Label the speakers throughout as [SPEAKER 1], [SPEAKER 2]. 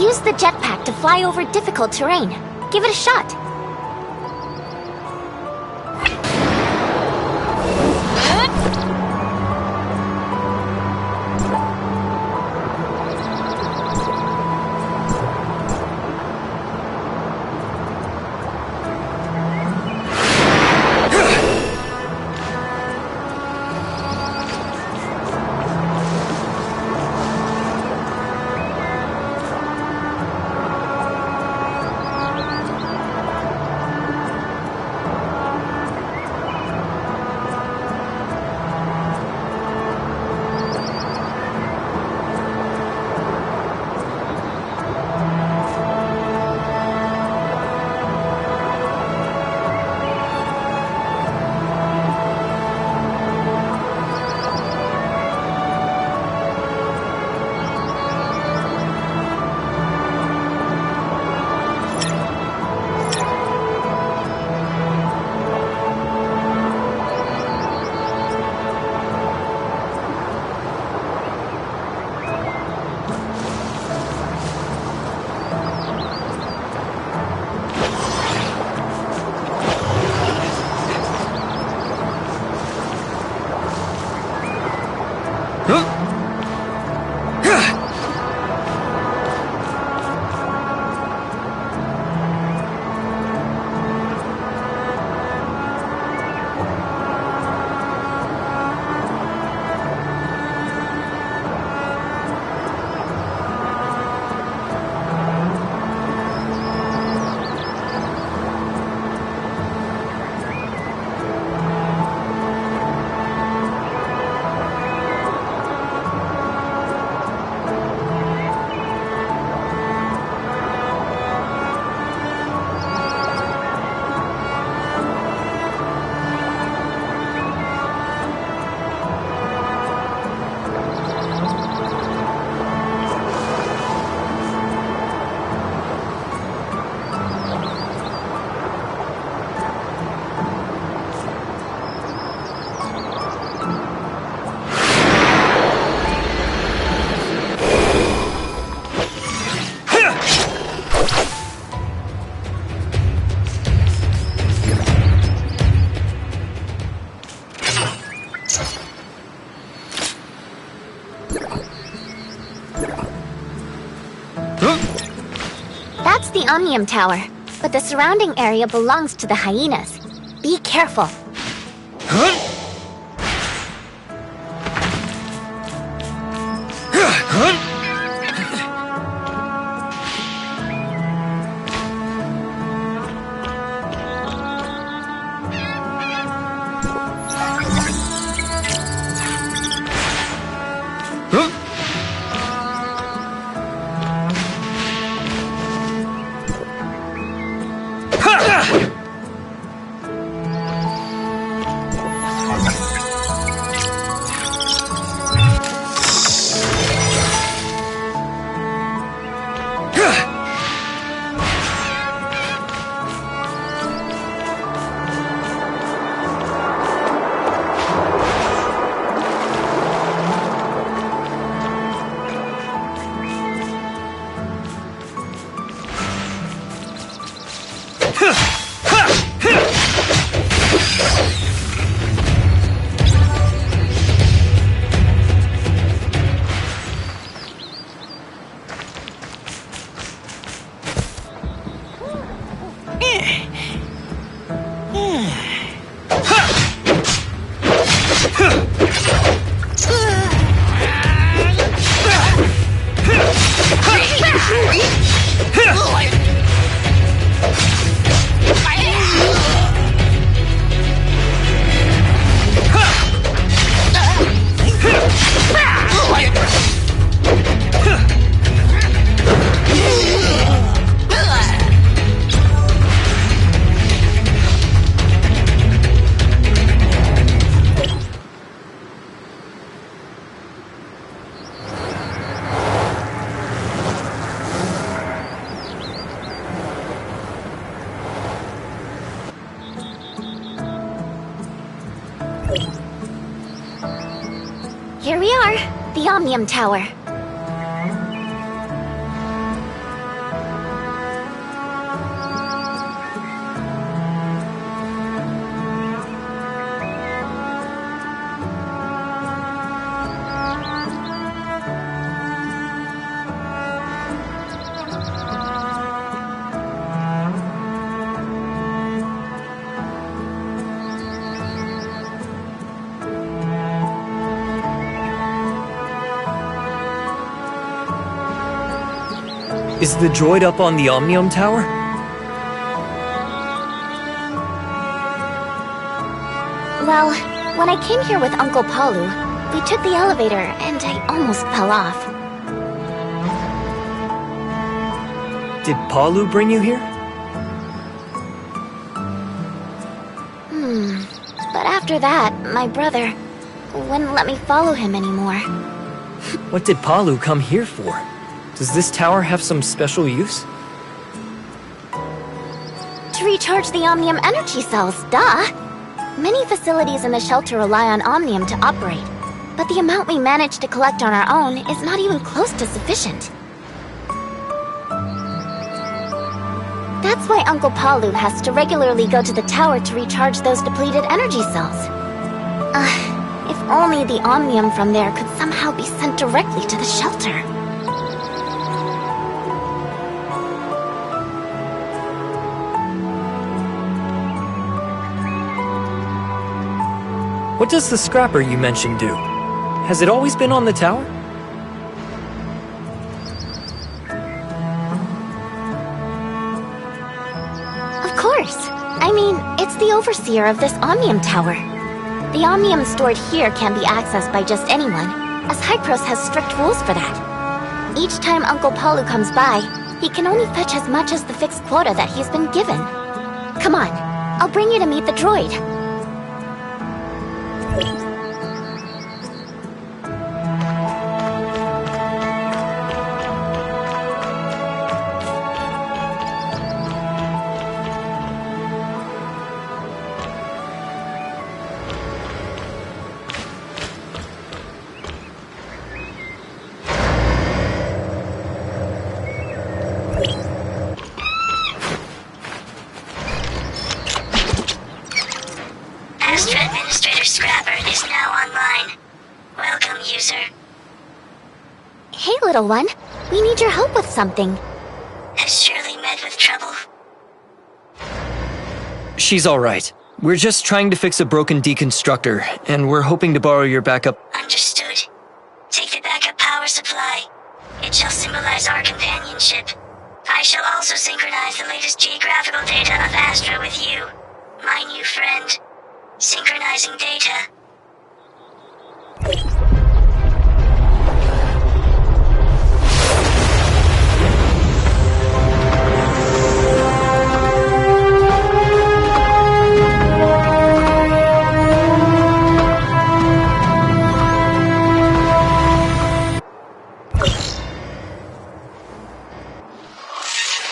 [SPEAKER 1] Use the jetpack to fly over difficult terrain. Give it a shot. That's the Omnium Tower, but the surrounding area belongs to the hyenas. Be careful. Here we are, the Omnium Tower.
[SPEAKER 2] Is the droid up on the Omnium Tower?
[SPEAKER 1] Well, when I came here with Uncle Palu, we took the elevator and I almost fell off.
[SPEAKER 2] Did Palu bring you here?
[SPEAKER 1] But after that, my brother wouldn't let me follow him anymore.
[SPEAKER 2] What did Palu come here for? Does this tower have some special use?
[SPEAKER 1] To recharge the Omnium energy cells, duh! Many facilities in the shelter rely on Omnium to operate, but the amount we manage to collect on our own is not even close to sufficient. That's why Uncle Palu has to regularly go to the tower to recharge those depleted energy cells. If only the Omnium from there could somehow be sent directly to the shelter.
[SPEAKER 2] What does the scrapper you mentioned do? Has it always been on the tower?
[SPEAKER 1] Of course. I mean, it's the overseer of this Omnium Tower. The Omnium stored here can't be accessed by just anyone, as Hypros has strict rules for that. Each time Uncle Palu comes by, he can only fetch as much as the fixed quota that he's been given. Come on, I'll bring you to meet the droid.
[SPEAKER 3] Astra Administrator Scrapper is now online. Welcome, user.
[SPEAKER 1] Hey, little one. We need your help with something.
[SPEAKER 3] Has Shirley met with trouble?
[SPEAKER 2] She's alright. We're just trying to fix a broken deconstructor, and we're hoping to borrow your backup.
[SPEAKER 3] Understood. Take the backup power supply. It shall symbolize our companionship. I shall also synchronize the latest geographical data of Astra with you, my new friend. Synchronizing data.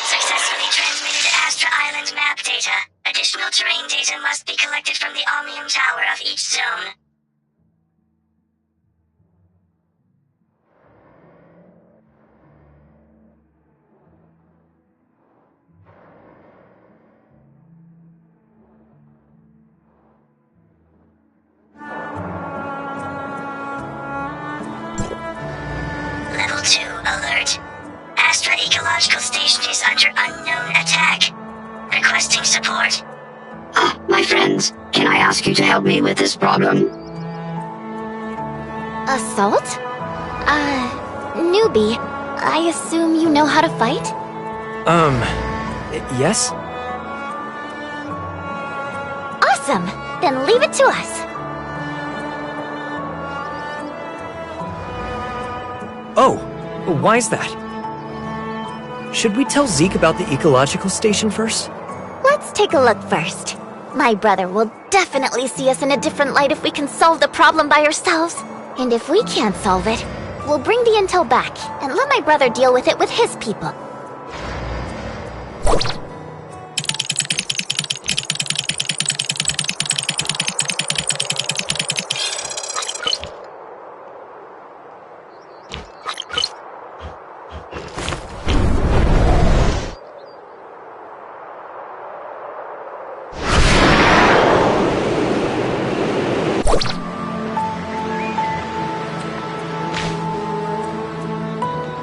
[SPEAKER 3] Successfully transmitted Astra Island map data. Additional terrain data must be collected from the Omnium Tower of each zone. Level 2 alert. Astra Ecological Station is under unknown attack. Requesting support.
[SPEAKER 4] My friends, can I ask you to help me with this problem?
[SPEAKER 1] Assault? Newbie. I assume you know how to fight?
[SPEAKER 2] Yes?
[SPEAKER 1] Awesome! Then leave it to us.
[SPEAKER 2] Oh, why's that? Should we tell Zeke about the ecological station first?
[SPEAKER 1] Let's take a look first. My brother will definitely see us in a different light if we can solve the problem by ourselves. And if we can't solve it, we'll bring the intel back and let my brother deal with it with his people.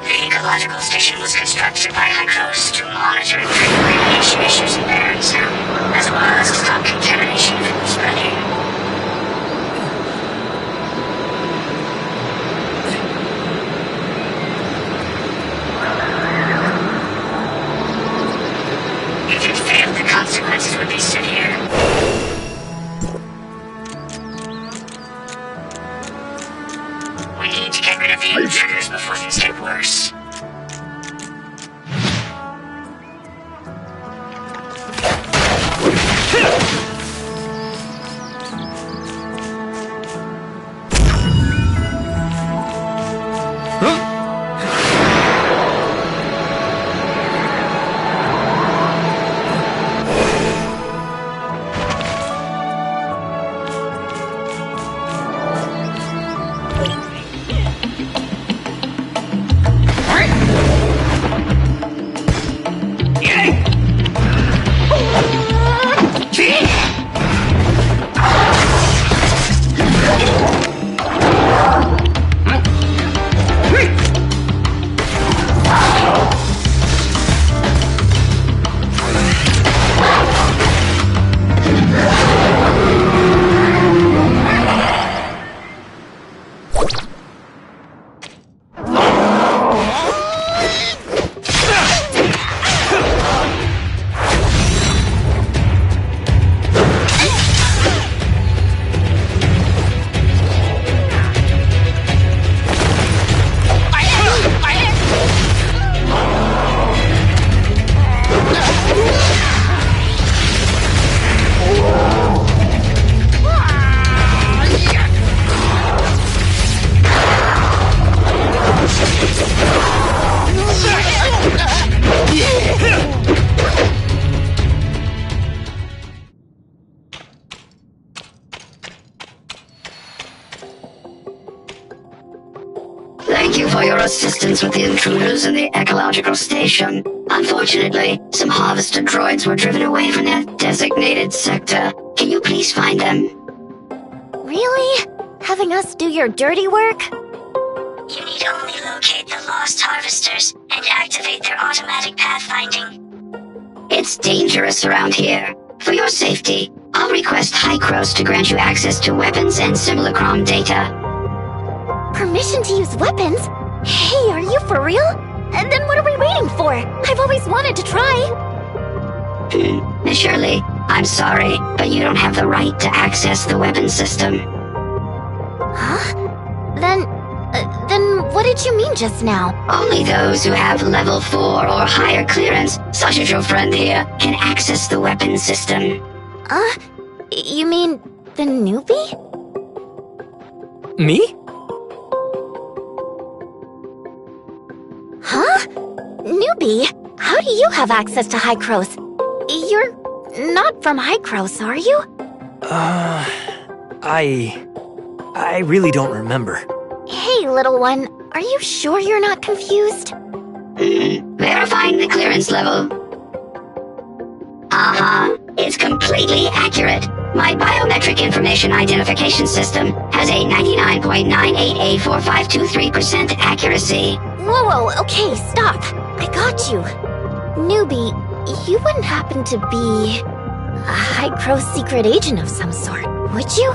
[SPEAKER 3] The ecological station was constructed by Hypros to monitor and treat radiation issues in air and sound, as well as to stop contamination from spreading. rid of the intruders before things get worse.
[SPEAKER 4] Thank you for your assistance with the intruders in the ecological station. Unfortunately, some harvester droids were driven away from their designated sector. Can you please find them?
[SPEAKER 1] Really? Having us do your dirty work?
[SPEAKER 3] You need only locate the lost harvesters and activate their automatic pathfinding.
[SPEAKER 4] It's dangerous around here. For your safety, I'll request Hycros to grant you access to weapons and simulacron data.
[SPEAKER 1] Permission to use weapons? Hey, are you for real? And then what are we waiting for? I've always wanted to try.
[SPEAKER 4] Miss Shirley, I'm sorry, but you don't have the right to access the weapon system.
[SPEAKER 1] Huh? Then what did you mean just now?
[SPEAKER 4] Only those who have level 4 or higher clearance, such as your friend here, can access the weapon system.
[SPEAKER 1] You mean the newbie?
[SPEAKER 2] Me?
[SPEAKER 1] Huh? Newbie? How do you have access to Hycros? You're not from Hycros, are you?
[SPEAKER 2] I really don't remember.
[SPEAKER 1] Hey, little one, are you sure you're not confused?
[SPEAKER 4] Verifying the clearance level. It's completely accurate. My biometric information identification system has a 99.9884523% accuracy.
[SPEAKER 1] Whoa, okay, stop. I got you. Newbie, you wouldn't happen to be a Hycros secret agent of some sort, would you?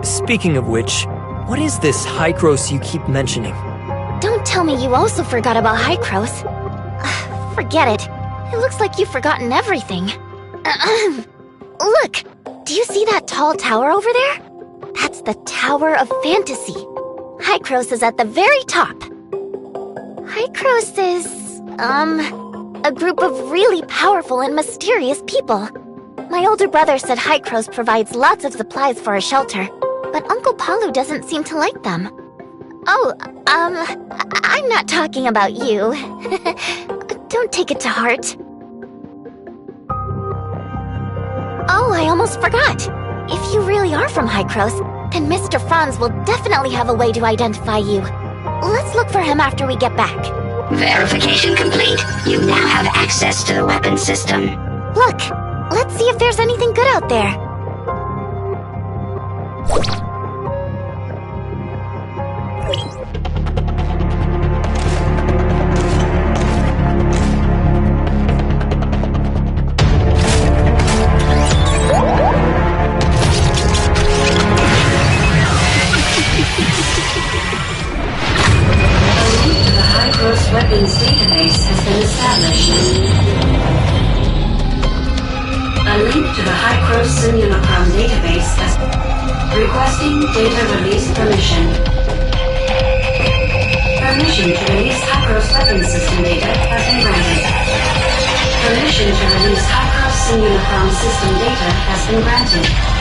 [SPEAKER 2] Speaking of which, what is this Hycros you keep mentioning?
[SPEAKER 1] Don't tell me you also forgot about Hycros. Forget it. It looks like you've forgotten everything. Look! Do you see that tall tower over there? That's the Tower of Fantasy. Hycros is at the very top. Hycros is, a group of really powerful and mysterious people. My older brother said Hycros provides lots of supplies for a shelter, but Uncle Palu doesn't seem to like them. Oh, I'm not talking about you. Don't take it to heart. Oh, I almost forgot. If you really are from Hycros, then Mr. Franz will definitely have a way to identify you. Let's look for him after we get back.
[SPEAKER 4] Verification complete. You now have access to the weapon system.
[SPEAKER 1] Look, let's see if there's anything good out there.
[SPEAKER 5] Weapons database has been established. A link to the Hycros Simulacron database has requesting data release permission. Permission to release Hypros weapons system data has been granted. Permission to release Hypros Simulacron system data has been granted.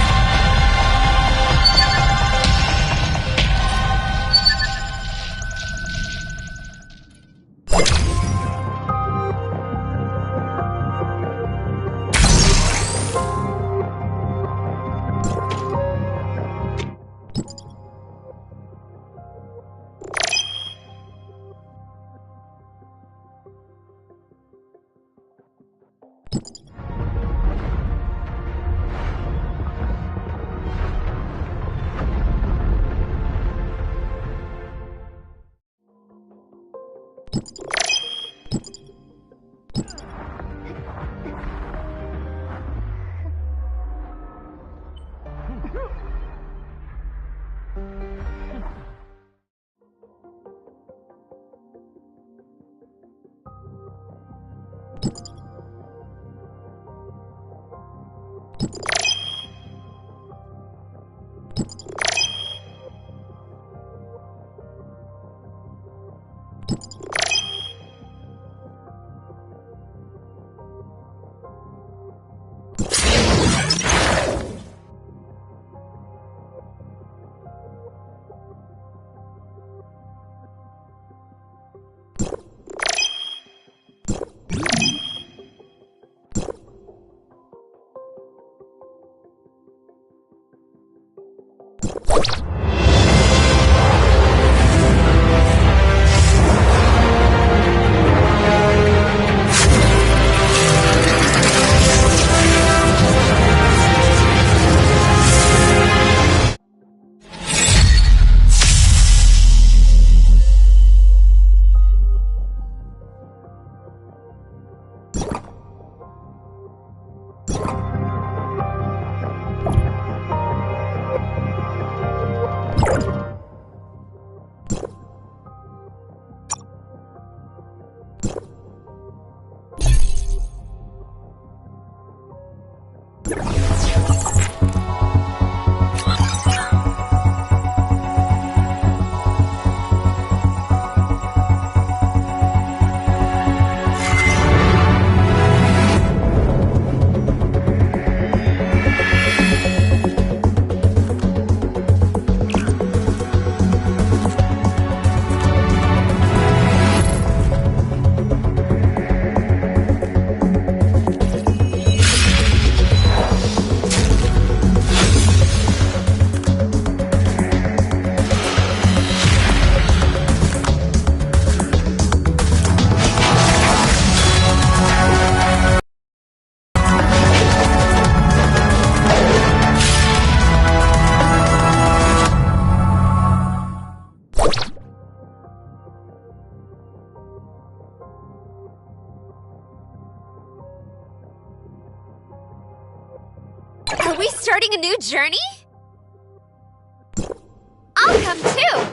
[SPEAKER 6] Are we starting a new journey? I'll come too!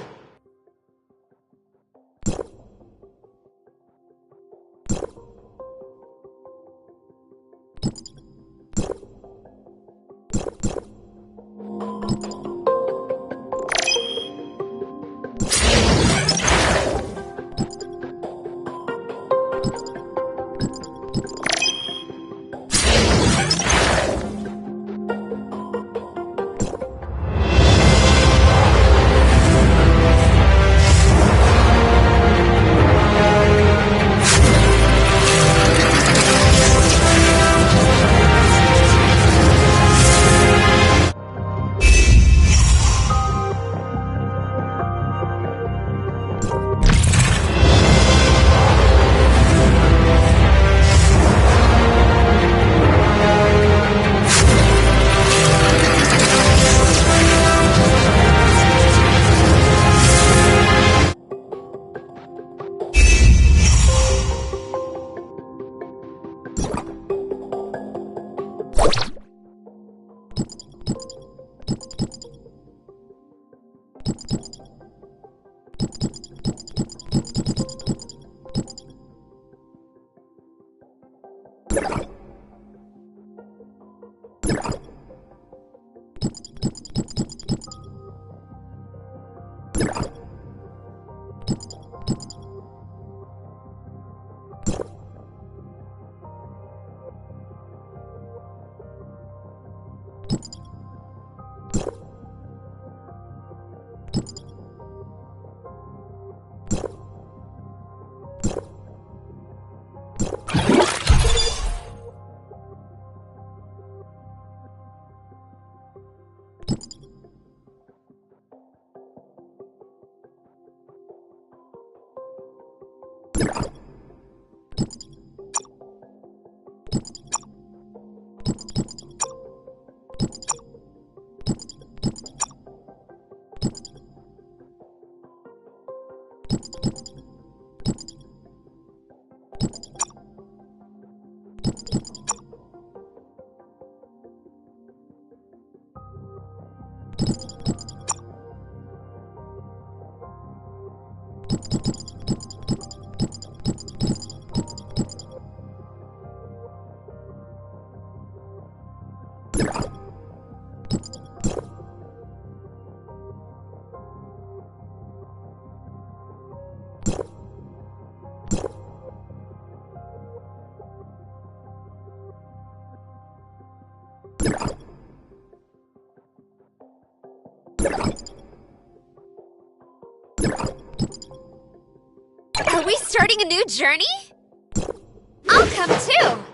[SPEAKER 6] Are we starting a new journey? I'll come too!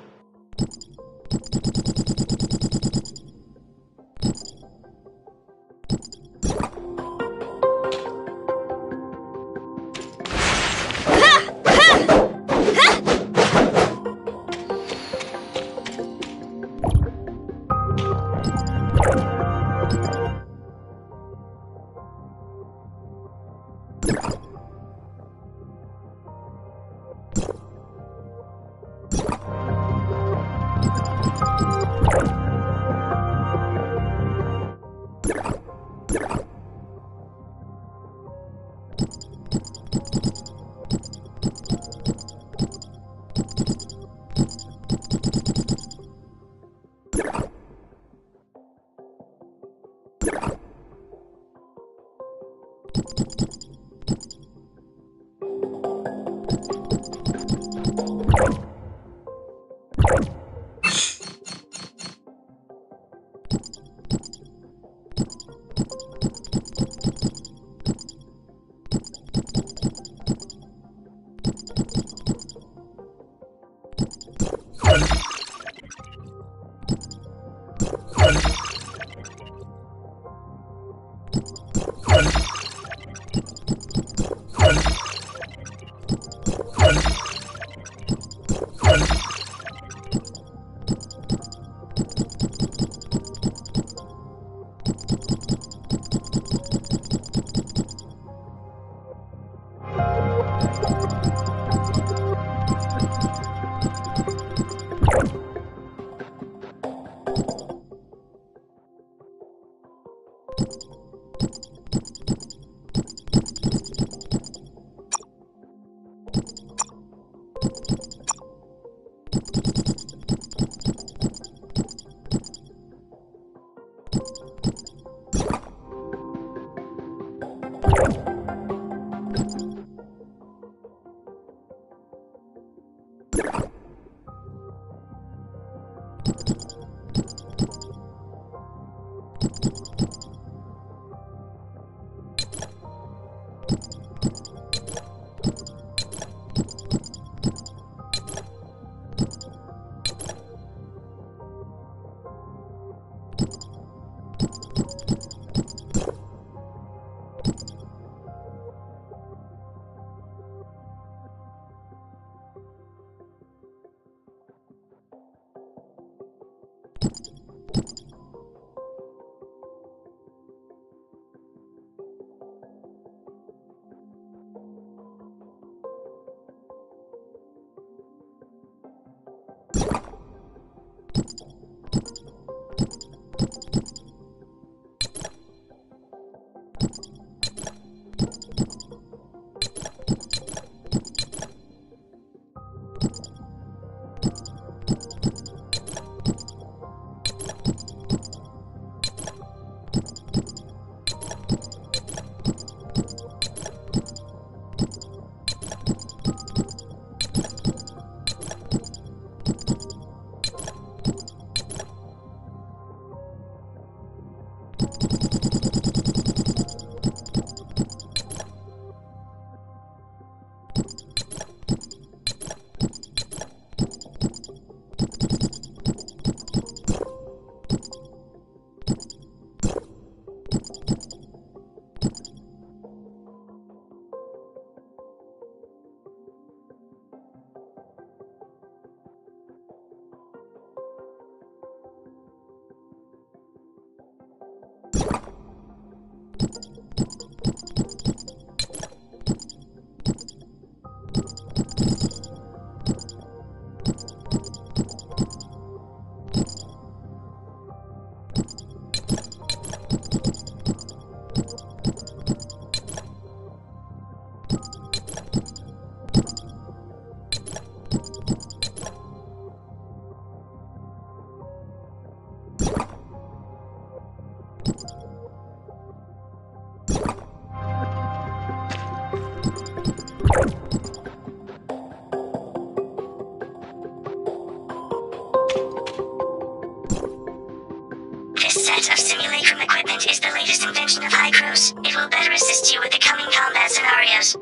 [SPEAKER 3] will better assist you with the coming combat scenarios.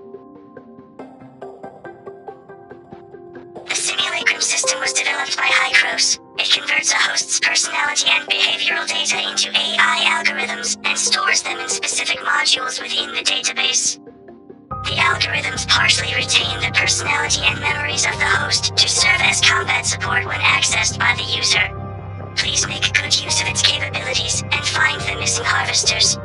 [SPEAKER 3] The simulacrum system was developed by Hycros. It converts a host's personality and behavioral data into AI algorithms and stores them in specific modules within the database. The algorithms partially retain the personality and memories of the host to serve as combat support when accessed by the user. Please make good use of its capabilities and find the missing harvesters.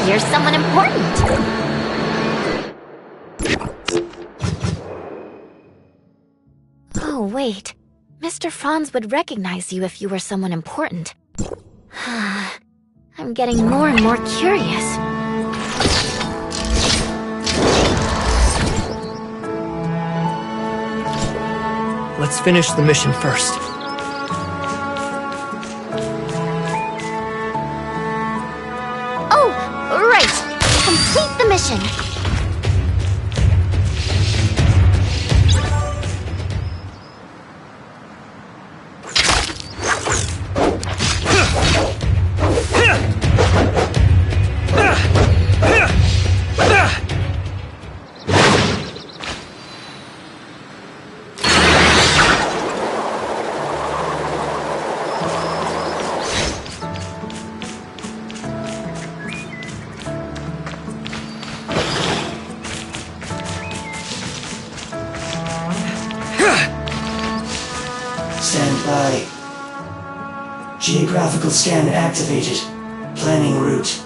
[SPEAKER 1] You're someone important. Oh, wait. Mr. Franz would recognize you if you were someone important. I'm getting more and more curious.
[SPEAKER 2] Let's finish the mission first.
[SPEAKER 1] Complete the mission!
[SPEAKER 7] Stand by. Geographical scan activated. Planning route.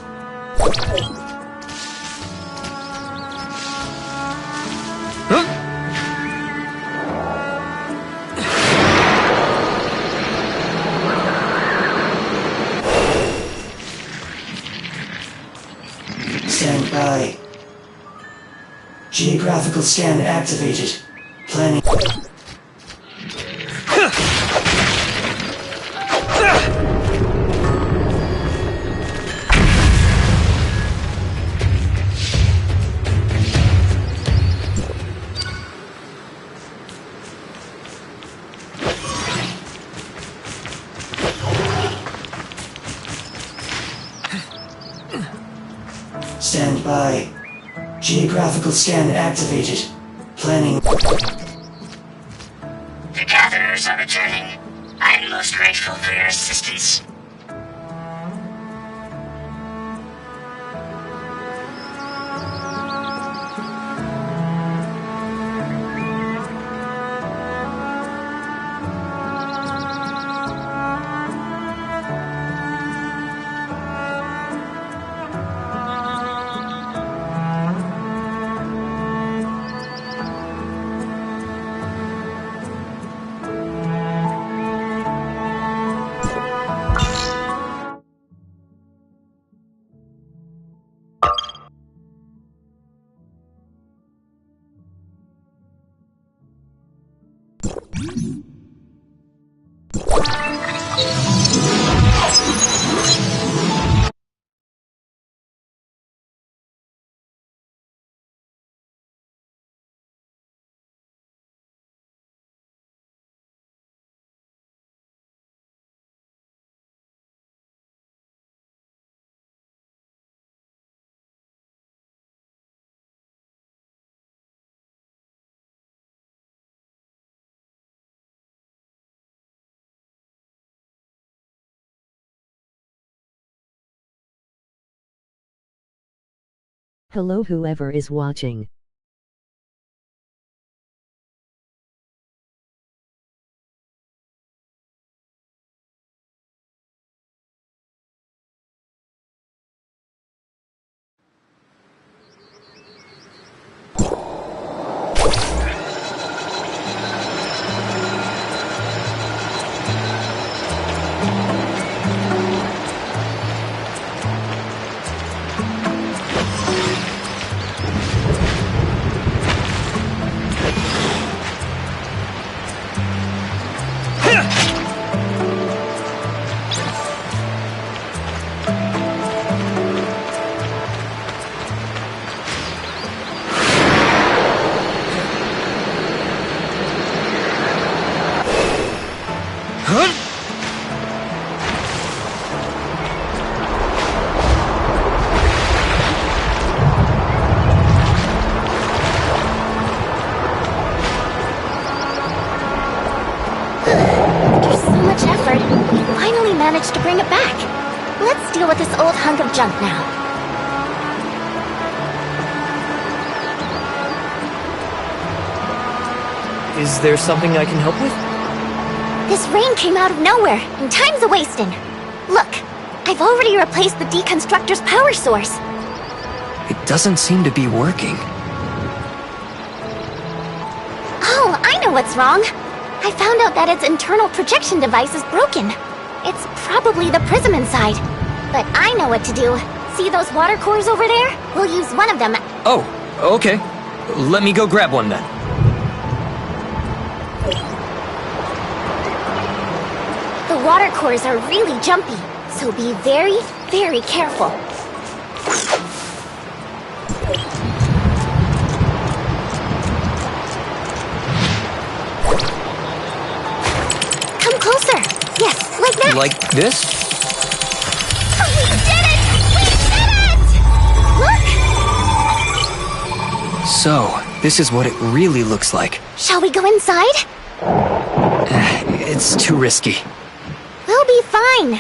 [SPEAKER 7] Stand by. Geographical scan activated. Planning. Stand by. Geographical scan activated. Planning.
[SPEAKER 3] The gatherers are returning. I am most grateful for your assistance.
[SPEAKER 8] Hello whoever is watching.
[SPEAKER 2] Huh?
[SPEAKER 1] After so much effort, we finally managed to bring it back. Let's deal with this old hunk of junk now.
[SPEAKER 2] Is there something I can help with?
[SPEAKER 1] This rain came out of nowhere, and time's a-wasting. Look, I've already replaced the deconstructor's power source.
[SPEAKER 2] It doesn't seem to be working.
[SPEAKER 1] Oh, I know what's wrong. I found out that its internal projection device is broken. It's probably the prism inside. But I know what to do. See those water cores over there? We'll use one of them.
[SPEAKER 2] Oh, okay. Let me go grab one then.
[SPEAKER 1] The water cores are really jumpy, so be very, very careful. Come closer. Yes, like that.
[SPEAKER 2] Like this?
[SPEAKER 1] We did it! We did it! Look!
[SPEAKER 2] So, this is what it really looks like.
[SPEAKER 1] Shall we go inside?
[SPEAKER 2] It's too risky.
[SPEAKER 1] We'll be fine.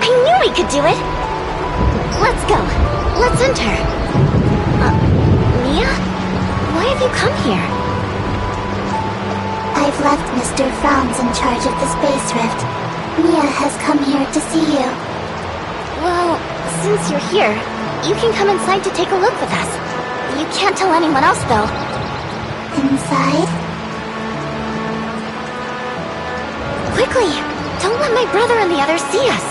[SPEAKER 1] I knew we could do it. Let's go. Let's enter. Mia? Why have you come here?
[SPEAKER 9] I've left Mr. Franz in charge of the Space Rift. Mia has come here to see you.
[SPEAKER 1] Well, since you're here, you can come inside to take a look with us. You can't tell anyone else, though.
[SPEAKER 9] Inside?
[SPEAKER 1] Quickly! Don't let my brother and the others see us.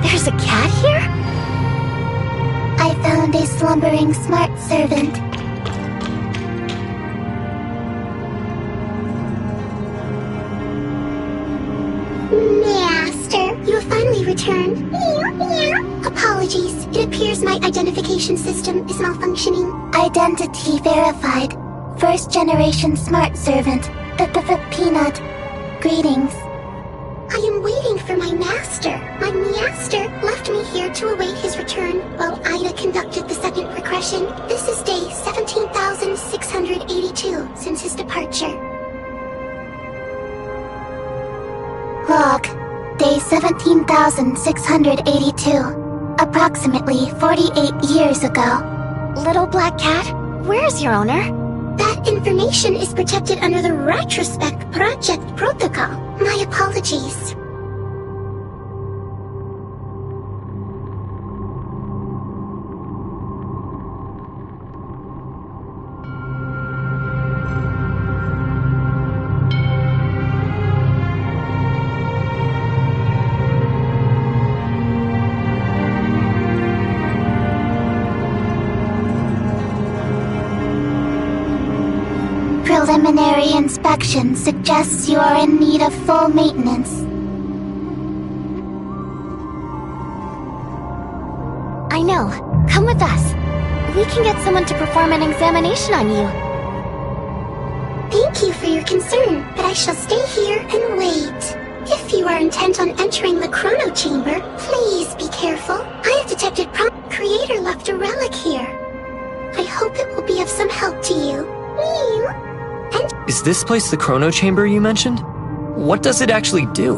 [SPEAKER 1] There's a cat here?
[SPEAKER 9] I found a slumbering smart servant. Master, you have finally returned. Apologies, it appears my identification system is malfunctioning. Identity verified. First generation smart servant. Peanut. Greetings. I am waiting for my master. My master left me here to await his return while Ida conducted the second regression. This is day 17,682 since his departure. Log. Day 17,682. Approximately 48 years ago.
[SPEAKER 1] Little black cat, where's your owner?
[SPEAKER 9] That information is protected under the Retrospect Project Protocol. My apologies. Preliminary inspection suggests you are in need of full maintenance.
[SPEAKER 1] I know. Come with us. We can get someone to perform an examination on you.
[SPEAKER 9] Thank you for your concern, but I shall stay here and wait. If you are intent on entering the Chrono Chamber, please be careful. I have detected Creator left a relic here. I hope it will be of some help to you.
[SPEAKER 2] Is this place the Chrono Chamber you mentioned? What does it actually do?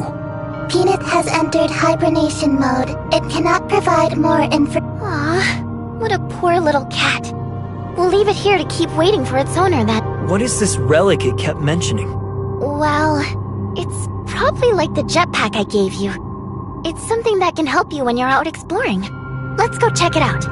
[SPEAKER 9] Peanut has entered hibernation mode. It cannot provide more info.
[SPEAKER 1] Aw, what a poor little cat. We'll leave it here to keep waiting for its owner then.
[SPEAKER 2] What is this relic it kept mentioning?
[SPEAKER 1] Well, it's probably like the jetpack I gave you. It's something that can help you when you're out exploring. Let's go check it out.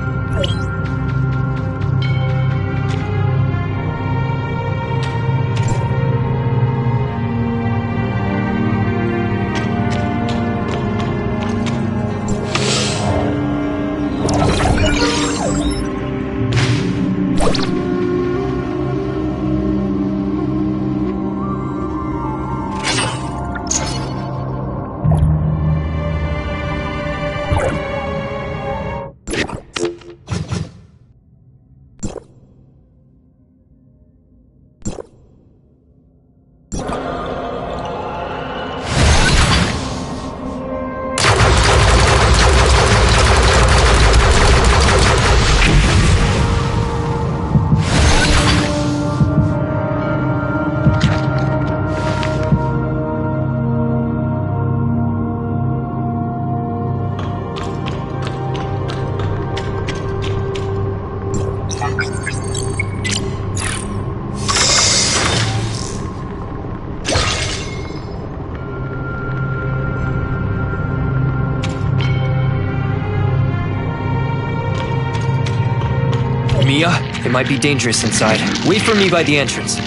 [SPEAKER 2] Mia, it might be dangerous inside. Wait for me by the entrance.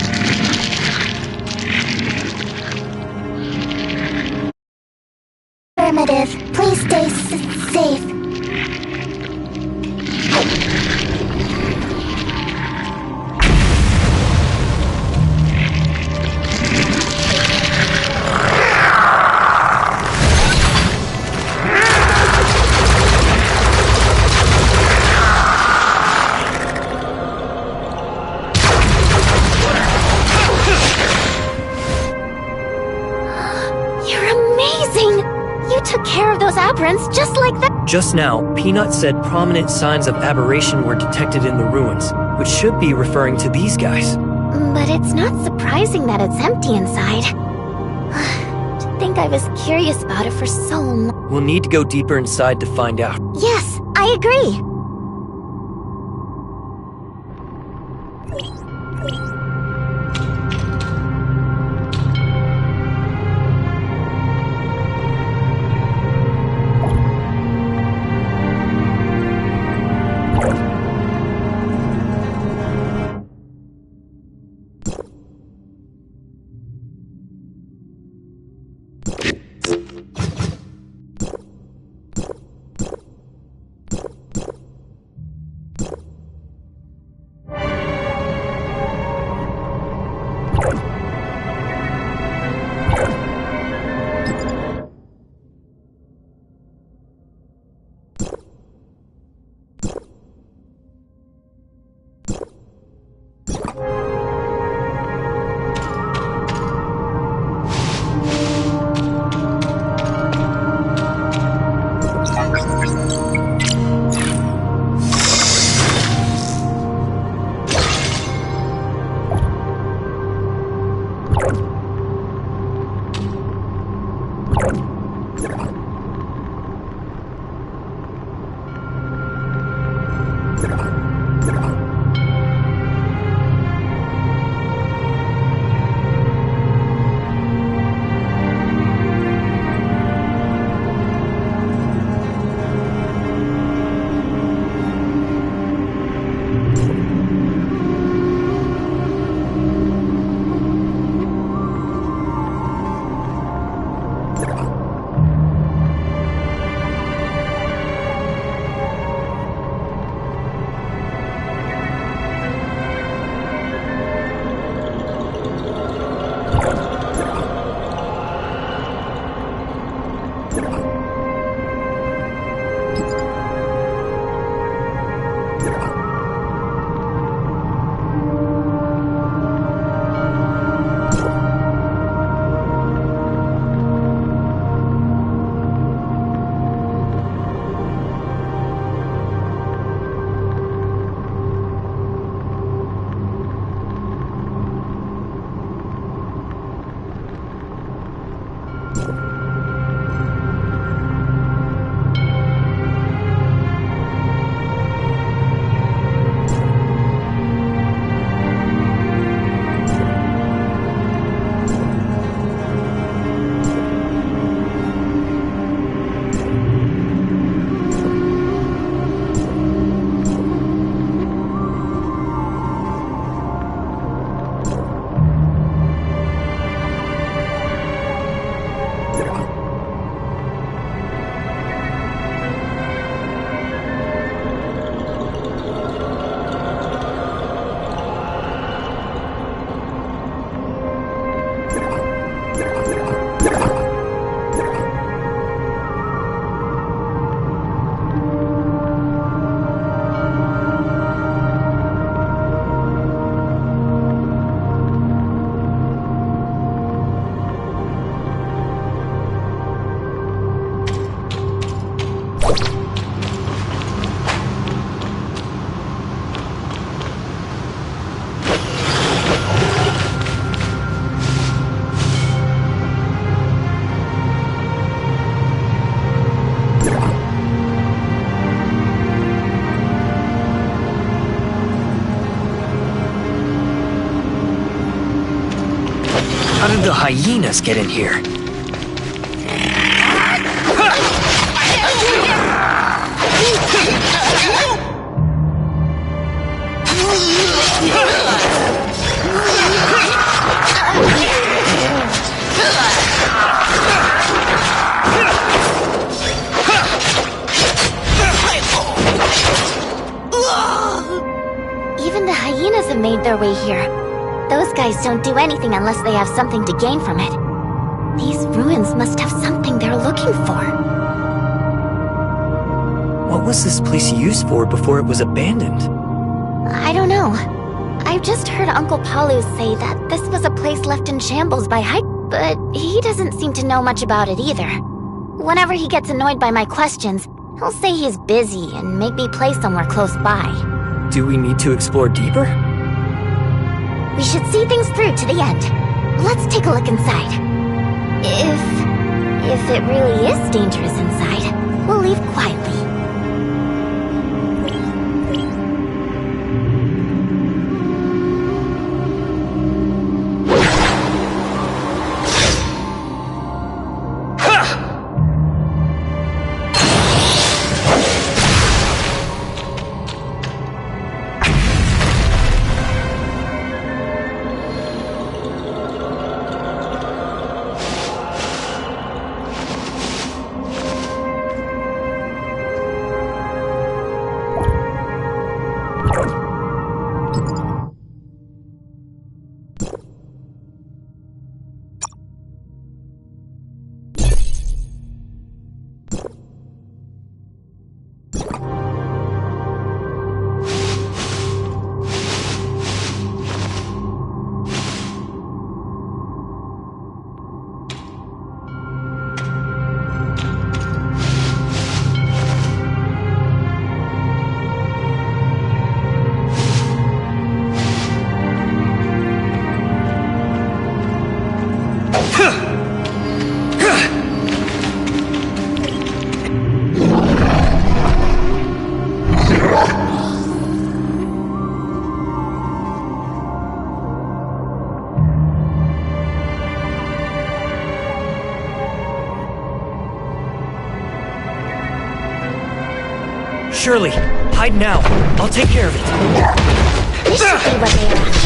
[SPEAKER 9] Affirmative. Please stay safe.
[SPEAKER 1] Took care of those aberrants just like that.
[SPEAKER 2] Just now, Peanut said prominent signs of aberration were detected in the ruins, which should be referring to these guys.
[SPEAKER 1] But it's not surprising that it's empty inside. To think I was curious about it for so long.
[SPEAKER 2] We'll need to go deeper inside to find out.
[SPEAKER 1] Yes, I agree.
[SPEAKER 2] the hyenas get in here?
[SPEAKER 1] Even the hyenas have made their way here. Those guys don't do anything unless they have something to gain from it. These ruins must have something they're looking for.
[SPEAKER 2] What was this place used for before it was abandoned?
[SPEAKER 1] I don't know. I've just heard Uncle Palu say that this was a place left in shambles by but he doesn't seem to know much about it either. Whenever he gets annoyed by my questions, he'll say he's busy and make me play somewhere close by.
[SPEAKER 2] Do we need to explore deeper?
[SPEAKER 1] We should see things through to the end. Let's take a look inside. If it really is dangerous inside, we'll leave quietly.
[SPEAKER 2] Shirley, hide now. I'll take care of it.
[SPEAKER 1] This should be what they are after.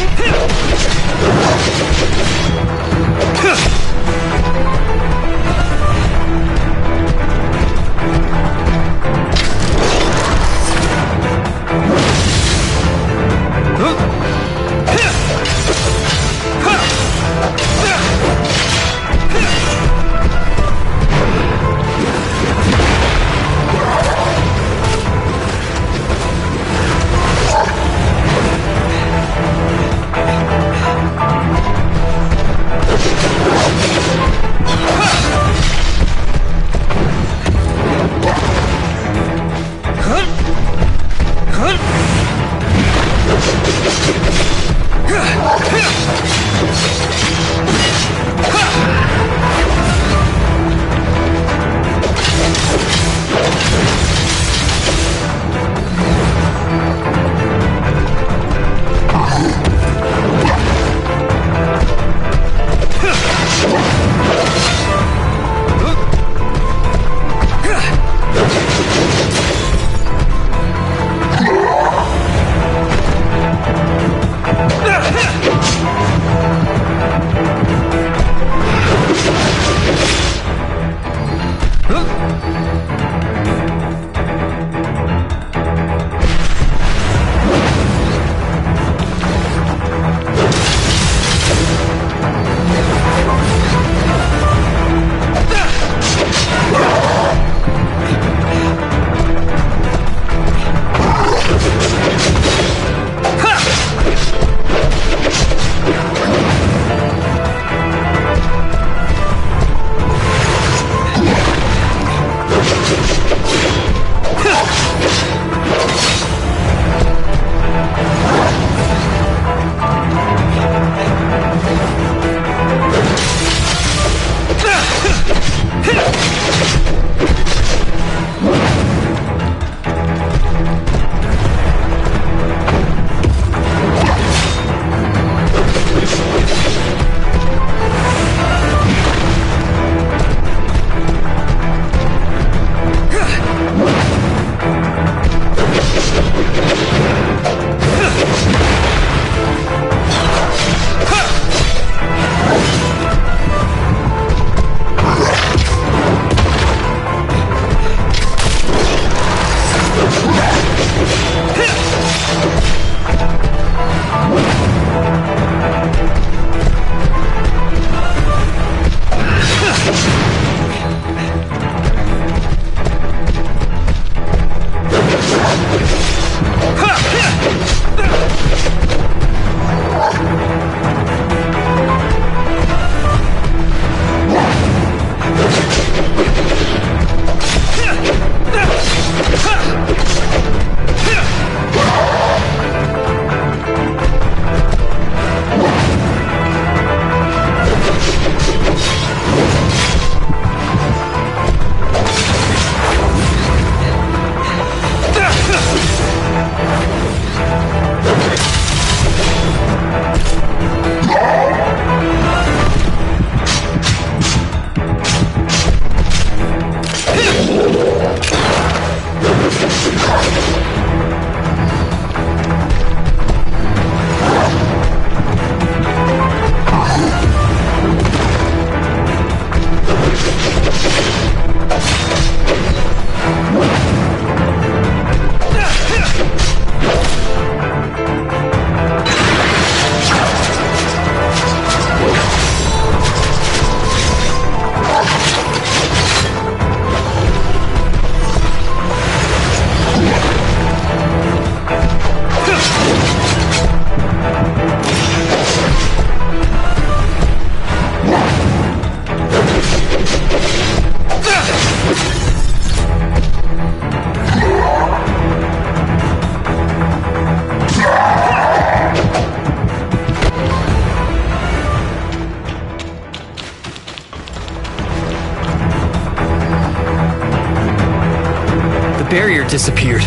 [SPEAKER 2] barrier disappeared.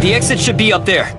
[SPEAKER 2] The exit should be up there.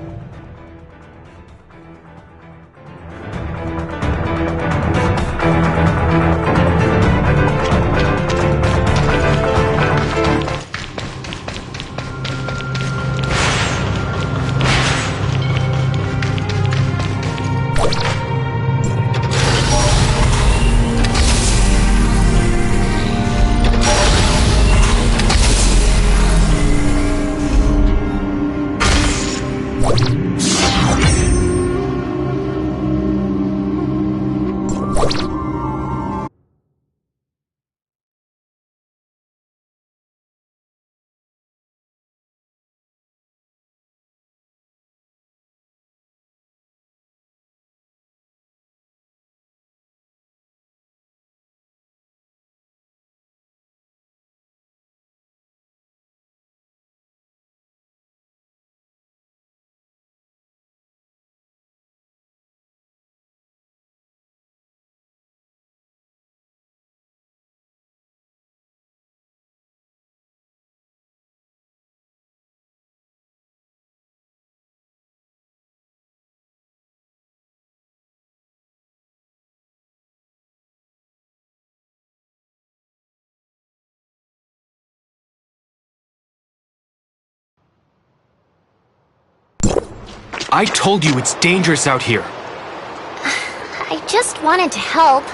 [SPEAKER 10] I told you it's dangerous out here.
[SPEAKER 1] I just wanted to help.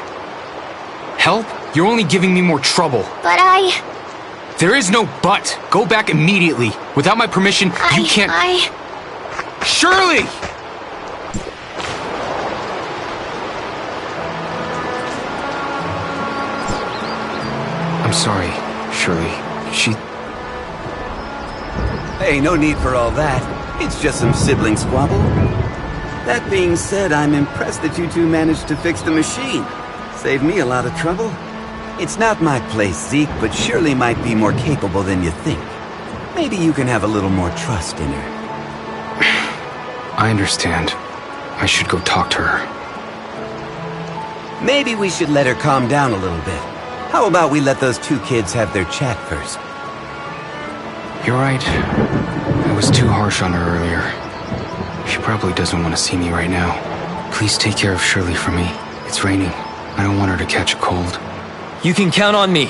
[SPEAKER 10] Help? You're only giving me more trouble.
[SPEAKER 1] But
[SPEAKER 10] There is no but. Go back immediately. Without my permission, you can't... Shirley! I'm sorry, Shirley.
[SPEAKER 11] Hey, no need for all that. It's just some sibling squabble. That being said, I'm impressed that you two managed to fix the machine. Saved me a lot of trouble. It's not my place, Zeke, but Shirley might be more capable than you think. Maybe you can have a little more trust in her.
[SPEAKER 10] I understand. I should go talk to her.
[SPEAKER 11] Maybe we should let her calm down a little bit. How about we let those two kids have their chat first?
[SPEAKER 10] You're right. I was too harsh on her earlier. She probably doesn't want to see me right now. Please take care of Shirley for me. It's raining. I don't want her to catch a cold.
[SPEAKER 2] You can count on me.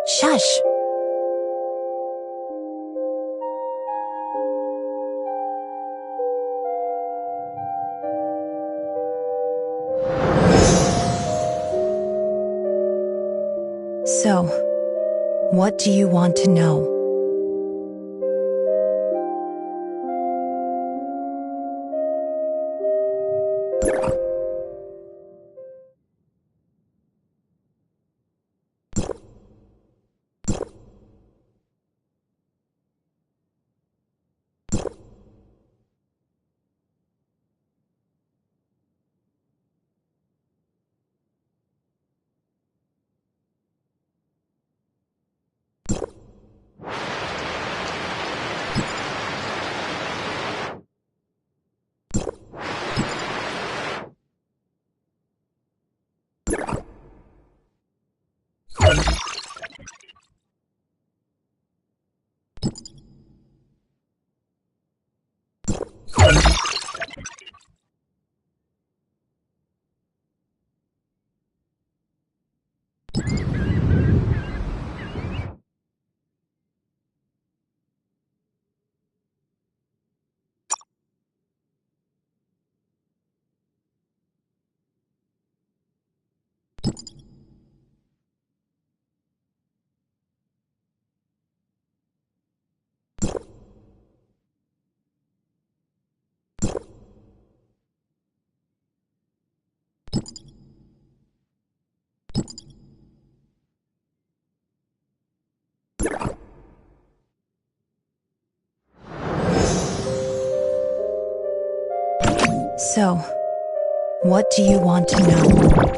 [SPEAKER 12] Shush! So, what do you want to know? So, what do you want to know?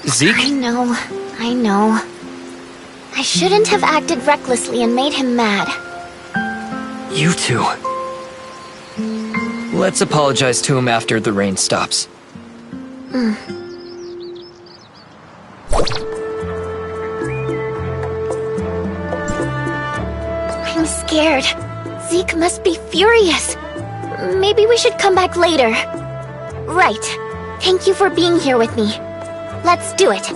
[SPEAKER 2] Zeke?
[SPEAKER 1] I know. I shouldn't have acted recklessly and made him mad.
[SPEAKER 2] You two. Let's apologize to him after the rain stops.
[SPEAKER 1] I'm scared. Zeke must be furious. Maybe we should come back later. Right. Thank you for being here with me. Let's do it.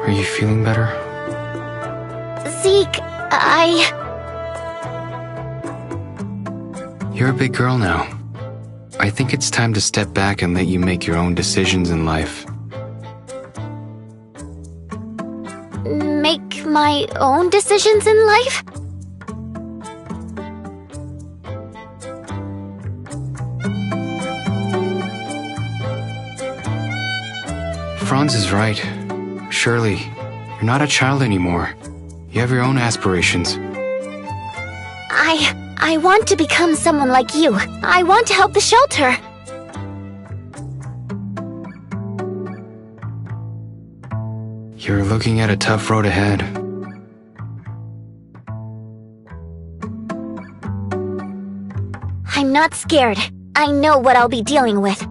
[SPEAKER 10] Are you feeling better?
[SPEAKER 1] Zeke,
[SPEAKER 10] You're a big girl now. I think it's time to step back and let you make your own decisions in life.
[SPEAKER 1] Make my own decisions in life?
[SPEAKER 10] Franz is right. Shirley, you're not a child anymore. You have your own aspirations.
[SPEAKER 1] I want to become someone like you. I want to help the shelter.
[SPEAKER 10] You're looking at a tough road ahead.
[SPEAKER 1] I'm not scared. I know what I'll be dealing with.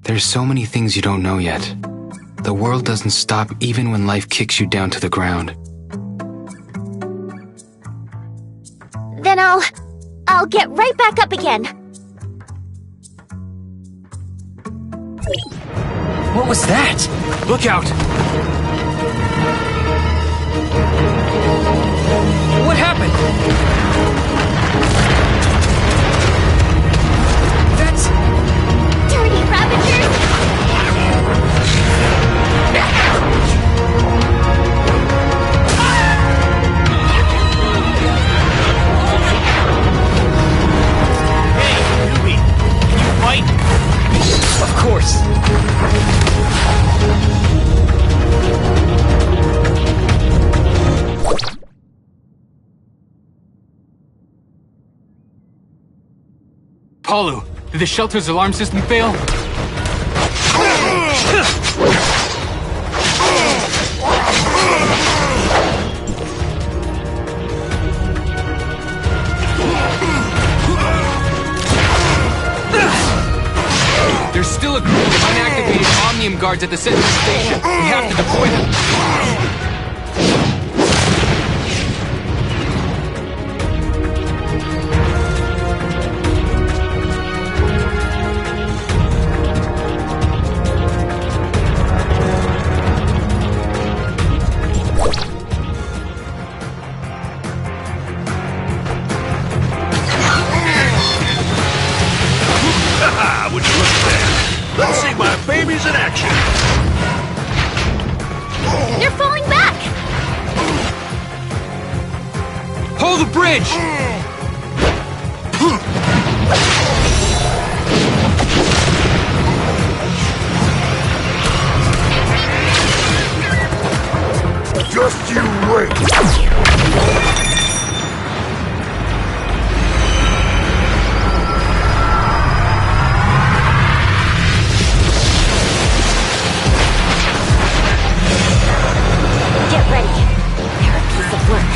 [SPEAKER 10] There's so many things you don't know yet. The world doesn't stop even when life kicks you down to the ground.
[SPEAKER 1] Then I'll get right back up again.
[SPEAKER 2] What was that? Look out! What happened? That's...
[SPEAKER 1] Dirty Ravagers!
[SPEAKER 2] Of course.
[SPEAKER 10] Paulu, did the shelter's alarm system fail? There's still a group of unactivated Omnium guards at the Sentinel station. We have to deploy them.
[SPEAKER 13] Would you look at that? Let's see my babies in action.
[SPEAKER 1] They're falling back!
[SPEAKER 10] Hold the bridge!
[SPEAKER 13] Just you wait.
[SPEAKER 1] Get ready. They're a piece of work.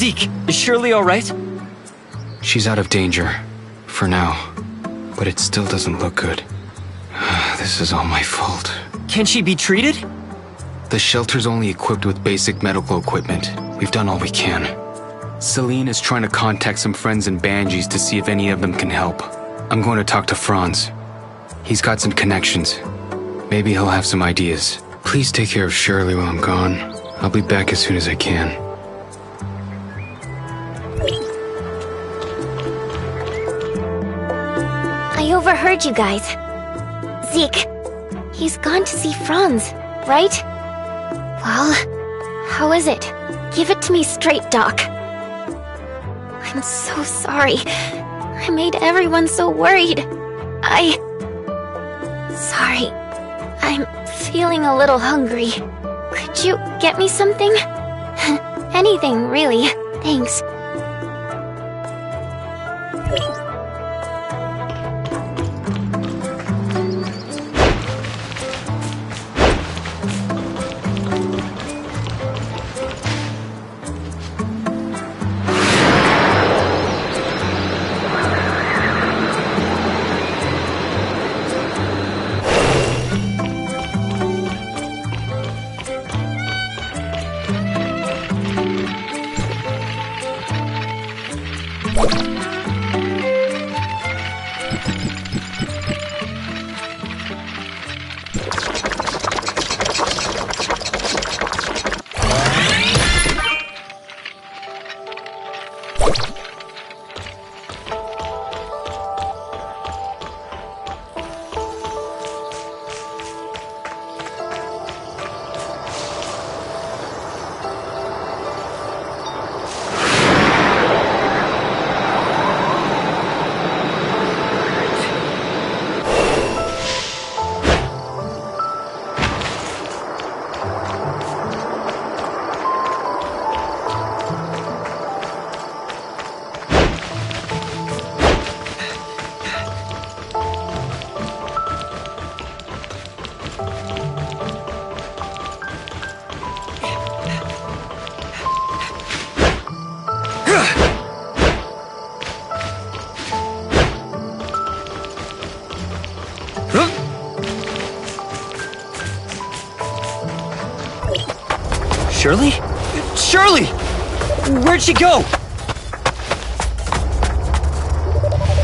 [SPEAKER 2] Zeke, is Shirley alright?
[SPEAKER 10] She's out of danger. For now. But it still doesn't look good. This is all my fault.
[SPEAKER 2] Can she be treated?
[SPEAKER 10] The shelter's only equipped with basic medical equipment. We've done all we can. Celine is trying to contact some friends in Banshees to see if any of them can help. I'm going to talk to Franz. He's got some connections. Maybe he'll have some ideas. Please take care of Shirley while I'm gone. I'll be back as soon as I can.
[SPEAKER 1] I overheard you guys. Zeke, he's gone to see Franz, right? Well, how is it? Give it to me straight, Doc. I'm so sorry. I made everyone so worried. Sorry. I'm feeling a little hungry. Could you get me something? Anything, really. Thanks.
[SPEAKER 2] Shirley? Shirley! Where'd she go?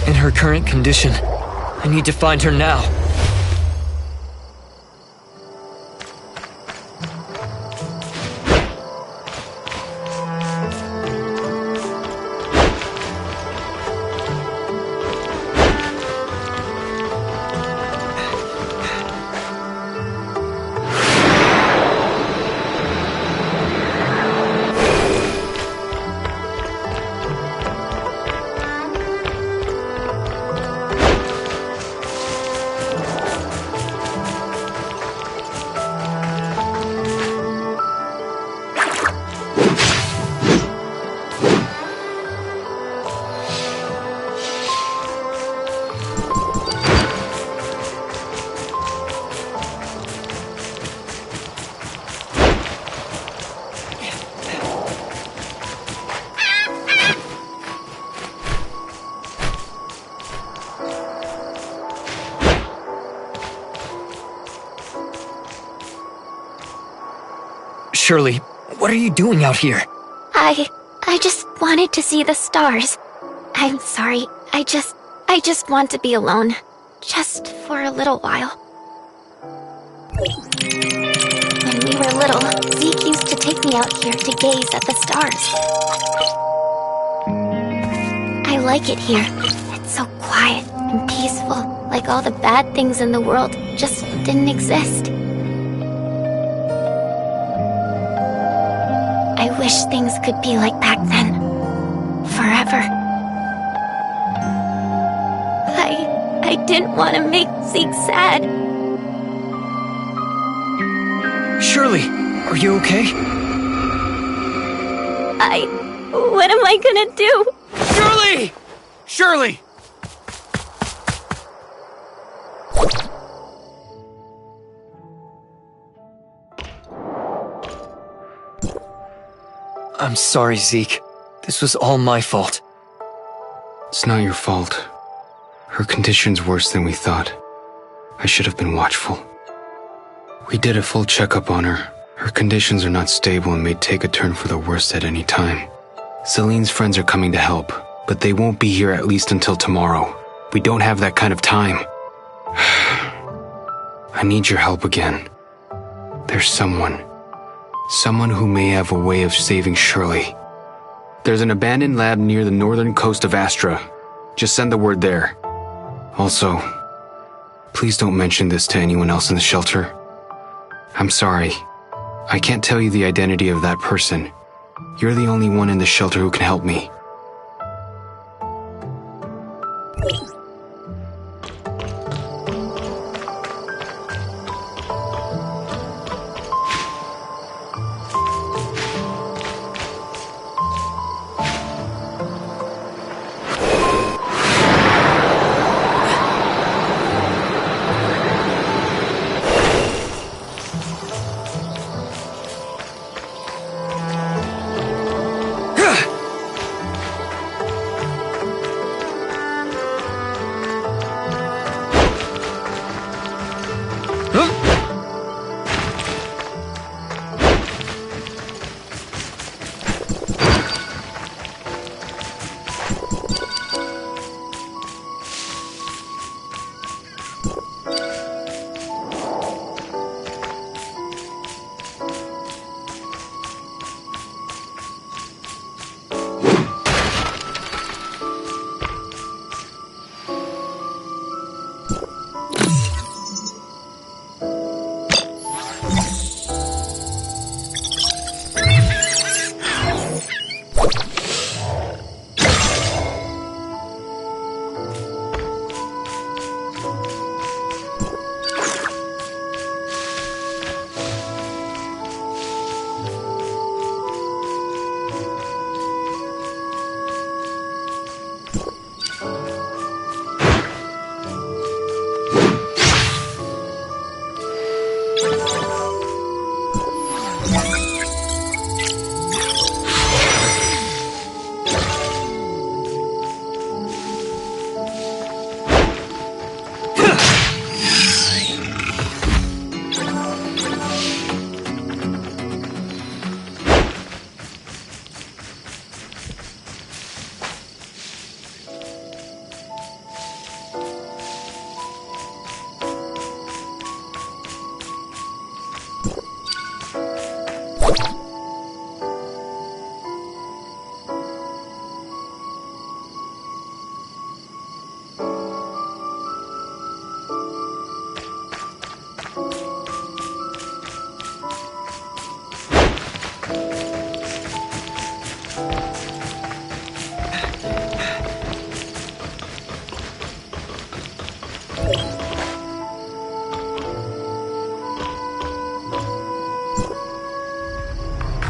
[SPEAKER 2] In her current condition, I need to find her now. Shirley, what are you doing out here?
[SPEAKER 1] I just wanted to see the stars. I'm sorry. I just want to be alone. Just for a little while. When we were little, Zeke used to take me out here to gaze at the stars. I like it here. It's so quiet and peaceful, like all the bad things in the world just didn't exist. I wish things could be like back then. Forever. I didn't want to make Zeke sad.
[SPEAKER 2] Shirley, are you okay?
[SPEAKER 1] What am I gonna do?
[SPEAKER 2] Shirley! Shirley! I'm sorry, Zeke. This was all my fault.
[SPEAKER 10] It's not your fault. Her condition's worse than we thought. I should have been watchful. We did a full checkup on her. Her conditions are not stable and may take a turn for the worse at any time. Celine's friends are coming to help, but they won't be here at least until tomorrow. We don't have that kind of time. I need your help again. There's someone who may have a way of saving Shirley. There's an abandoned lab near the northern coast of Astra. Just send the word there. Also, please don't mention this to anyone else in the shelter. I'm sorry. I can't tell you the identity of that person. You're the only one in the shelter who can help me.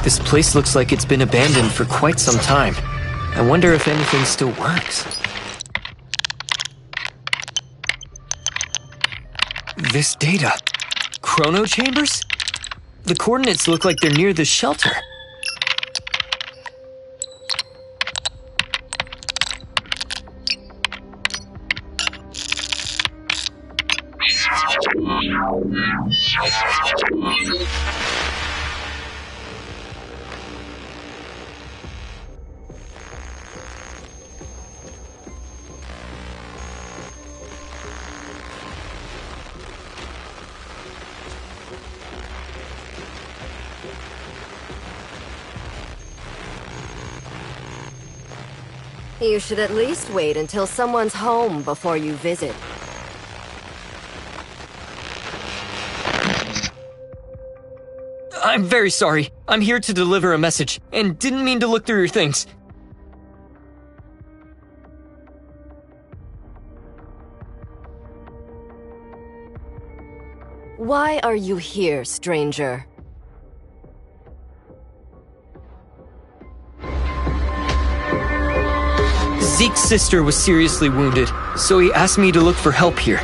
[SPEAKER 2] This place looks like it's been abandoned for quite some time. I wonder if anything still works. This data. Chrono chambers? The coordinates look like they're near the shelter.
[SPEAKER 14] You should at least wait until someone's home before you visit.
[SPEAKER 2] I'm very sorry. I'm here to deliver a message, and didn't mean to look through your things.
[SPEAKER 14] Why are you here, stranger?
[SPEAKER 2] Zeke's sister was seriously wounded, so he asked me to look for help here.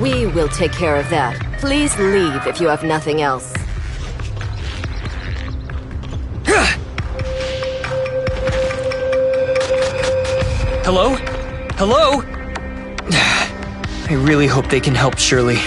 [SPEAKER 14] We will take care of that. Please leave if you have nothing else.
[SPEAKER 2] Hello? Hello? I really hope they can help Shirley.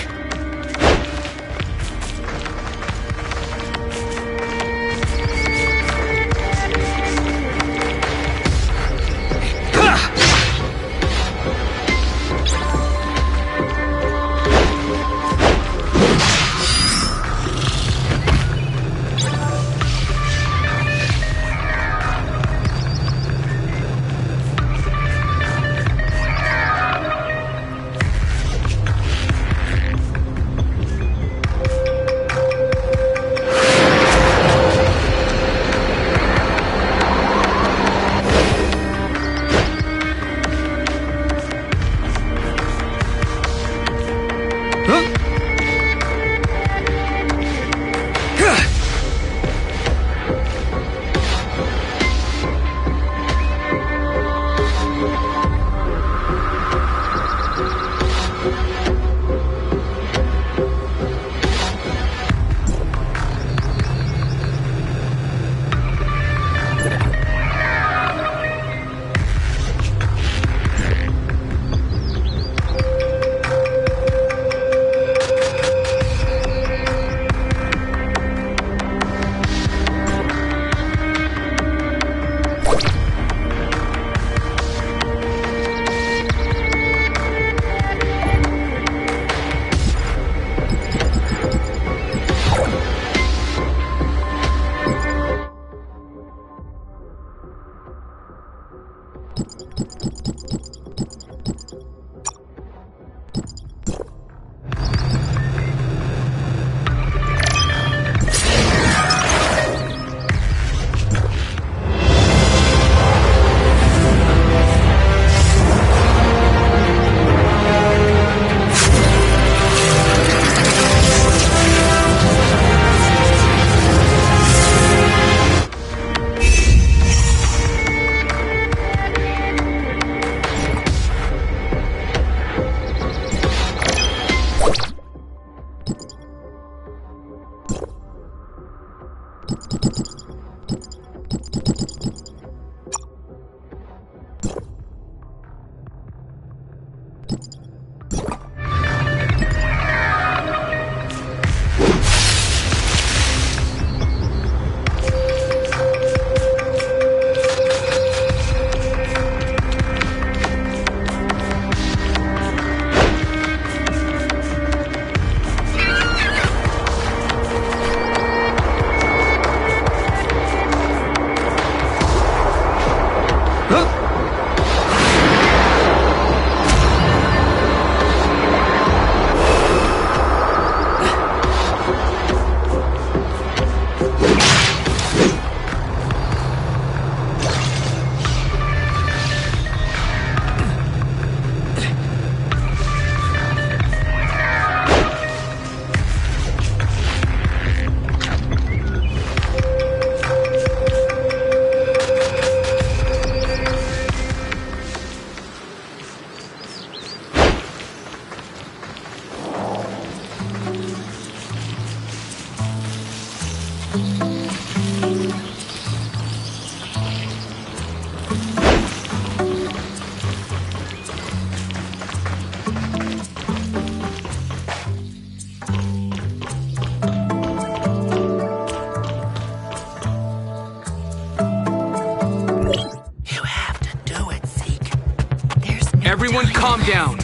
[SPEAKER 10] Everyone calm down.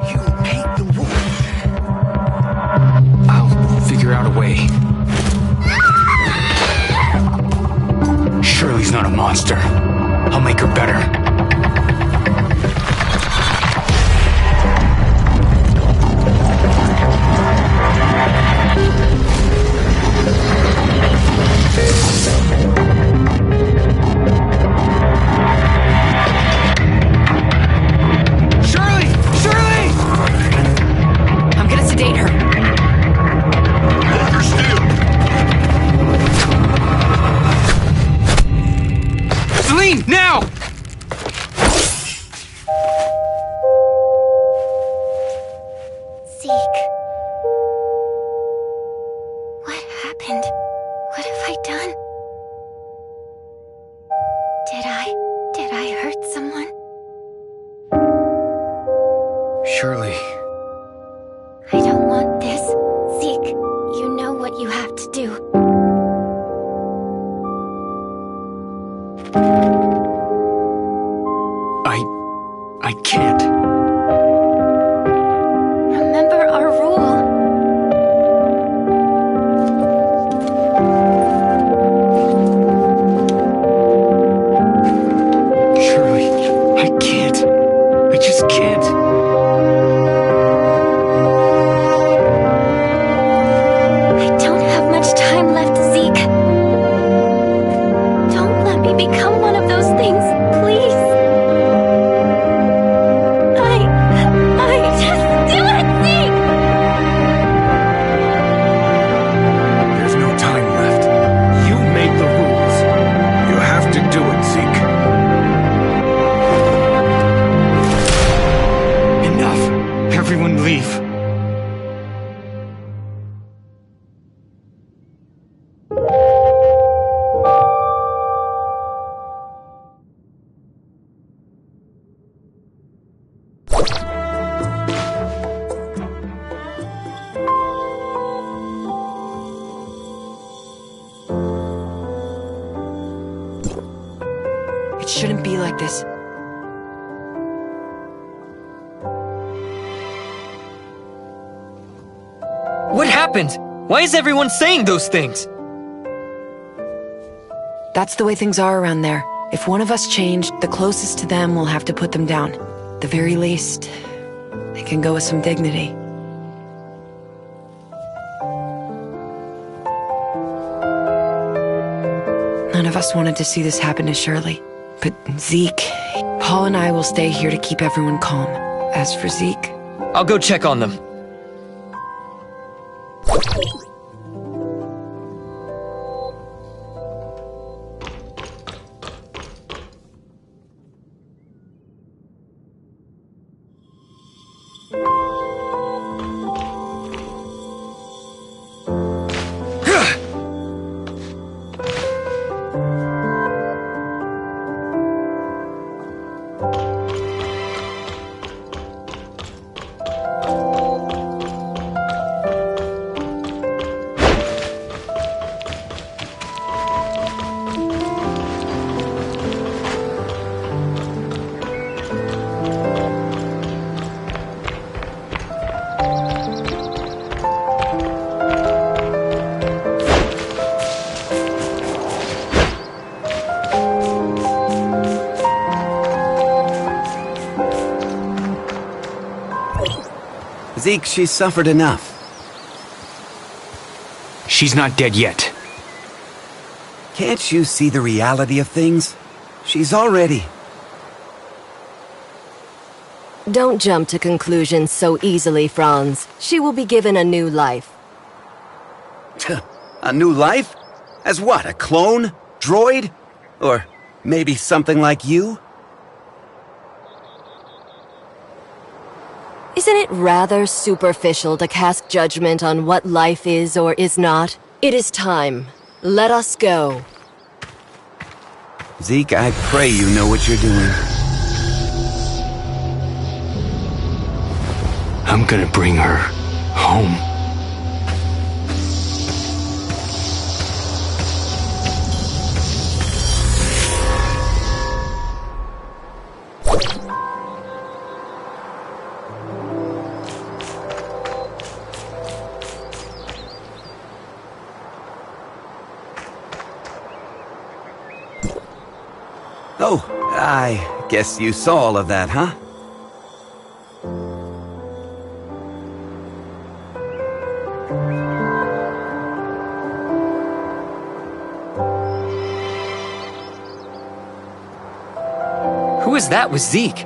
[SPEAKER 13] You hate the wolf.
[SPEAKER 10] I'll figure out a way. Shirley's not a monster. I'll make her better. Shirley.
[SPEAKER 1] I don't want this. Zeke, you know what you have to do.
[SPEAKER 10] I can't.
[SPEAKER 1] Remember our rule.
[SPEAKER 10] Shirley, I can't. I just can't.
[SPEAKER 1] I don't have much time left, Zeke. Don't let me become one of those things, please. Just do it, Zeke!
[SPEAKER 13] There's no time left. You made the rules. You have to do it, Zeke.
[SPEAKER 10] Enough. Everyone leave.
[SPEAKER 12] It shouldn't be like this.
[SPEAKER 2] What happened? Why is everyone saying those things?
[SPEAKER 12] That's the way things are around there. If one of us changed, the closest to them will have to put them down. At the very least, they can go with some dignity. None of us wanted to see this happen to Shirley. But Zeke, Paul and I will stay here to keep everyone calm. As for Zeke...
[SPEAKER 2] I'll go check on them.
[SPEAKER 11] Zeke, she's suffered enough.
[SPEAKER 10] She's not dead yet.
[SPEAKER 11] Can't you see the reality of things? She's already...
[SPEAKER 14] Don't jump to conclusions so easily, Franz. She will be given a new life.
[SPEAKER 11] A new life? As what, a clone? Droid? Or maybe something like you?
[SPEAKER 14] Isn't it rather superficial to cast judgment on what life is or is not? It is time. Let us go.
[SPEAKER 11] Zeke, I pray you know what you're doing.
[SPEAKER 10] I'm gonna bring her home.
[SPEAKER 11] Oh, I guess you saw all of that, huh?
[SPEAKER 2] Who is that with Zeke?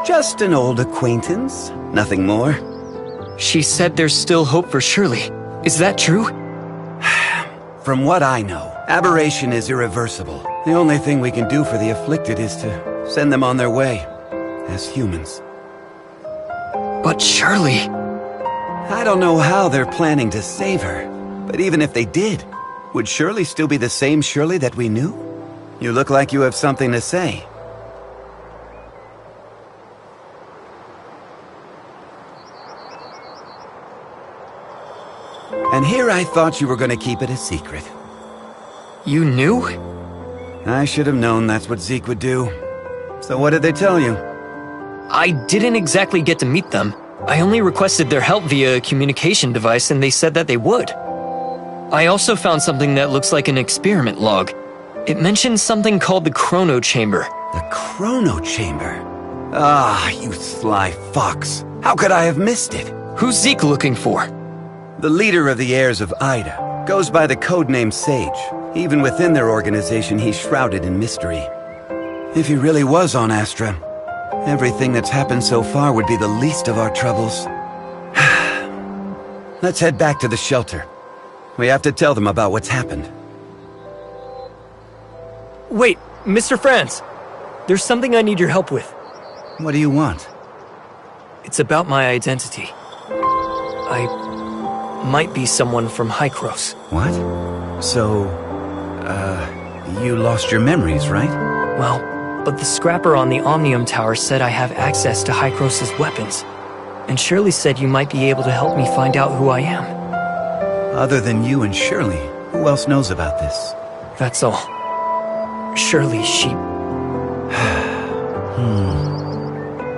[SPEAKER 11] Just an old acquaintance, nothing more.
[SPEAKER 2] She said there's still hope for Shirley. Is that true?
[SPEAKER 11] From what I know, aberration is irreversible. The only thing we can do for the afflicted is to send them on their way, as humans.
[SPEAKER 2] But Shirley...
[SPEAKER 11] I don't know how they're planning to save her, but even if they did, would Shirley still be the same Shirley that we knew? You look like you have something to say. And here I thought you were gonna keep it a secret.
[SPEAKER 2] You knew?
[SPEAKER 11] I should have known that's what Zeke would do. So what did they tell you?
[SPEAKER 2] I didn't exactly get to meet them. I only requested their help via a communication device and they said that they would. I also found something that looks like an experiment log. It mentions something called the Chrono Chamber.
[SPEAKER 11] The Chrono Chamber? Ah, you sly fox. How could I have missed it?
[SPEAKER 2] Who's Zeke looking for?
[SPEAKER 11] The leader of the heirs of Ida. Goes by the codename Sage. Even within their organization, he's shrouded in mystery. If he really was on Astra, everything that's happened so far would be the least of our troubles. Let's head back to the shelter. We have to tell them about what's happened.
[SPEAKER 2] Wait, Mr. Franz. There's something I need your help with.
[SPEAKER 11] What do you want?
[SPEAKER 2] It's about my identity. I might be someone from Hykros.
[SPEAKER 11] What? So, you lost your memories, right?
[SPEAKER 2] Well, but the scrapper on the Omnium Tower said I have access to Hykros' weapons. And Shirley said you might be able to help me find out who I am.
[SPEAKER 11] Other than you and Shirley, who else knows about this?
[SPEAKER 2] That's all. Shirley, she...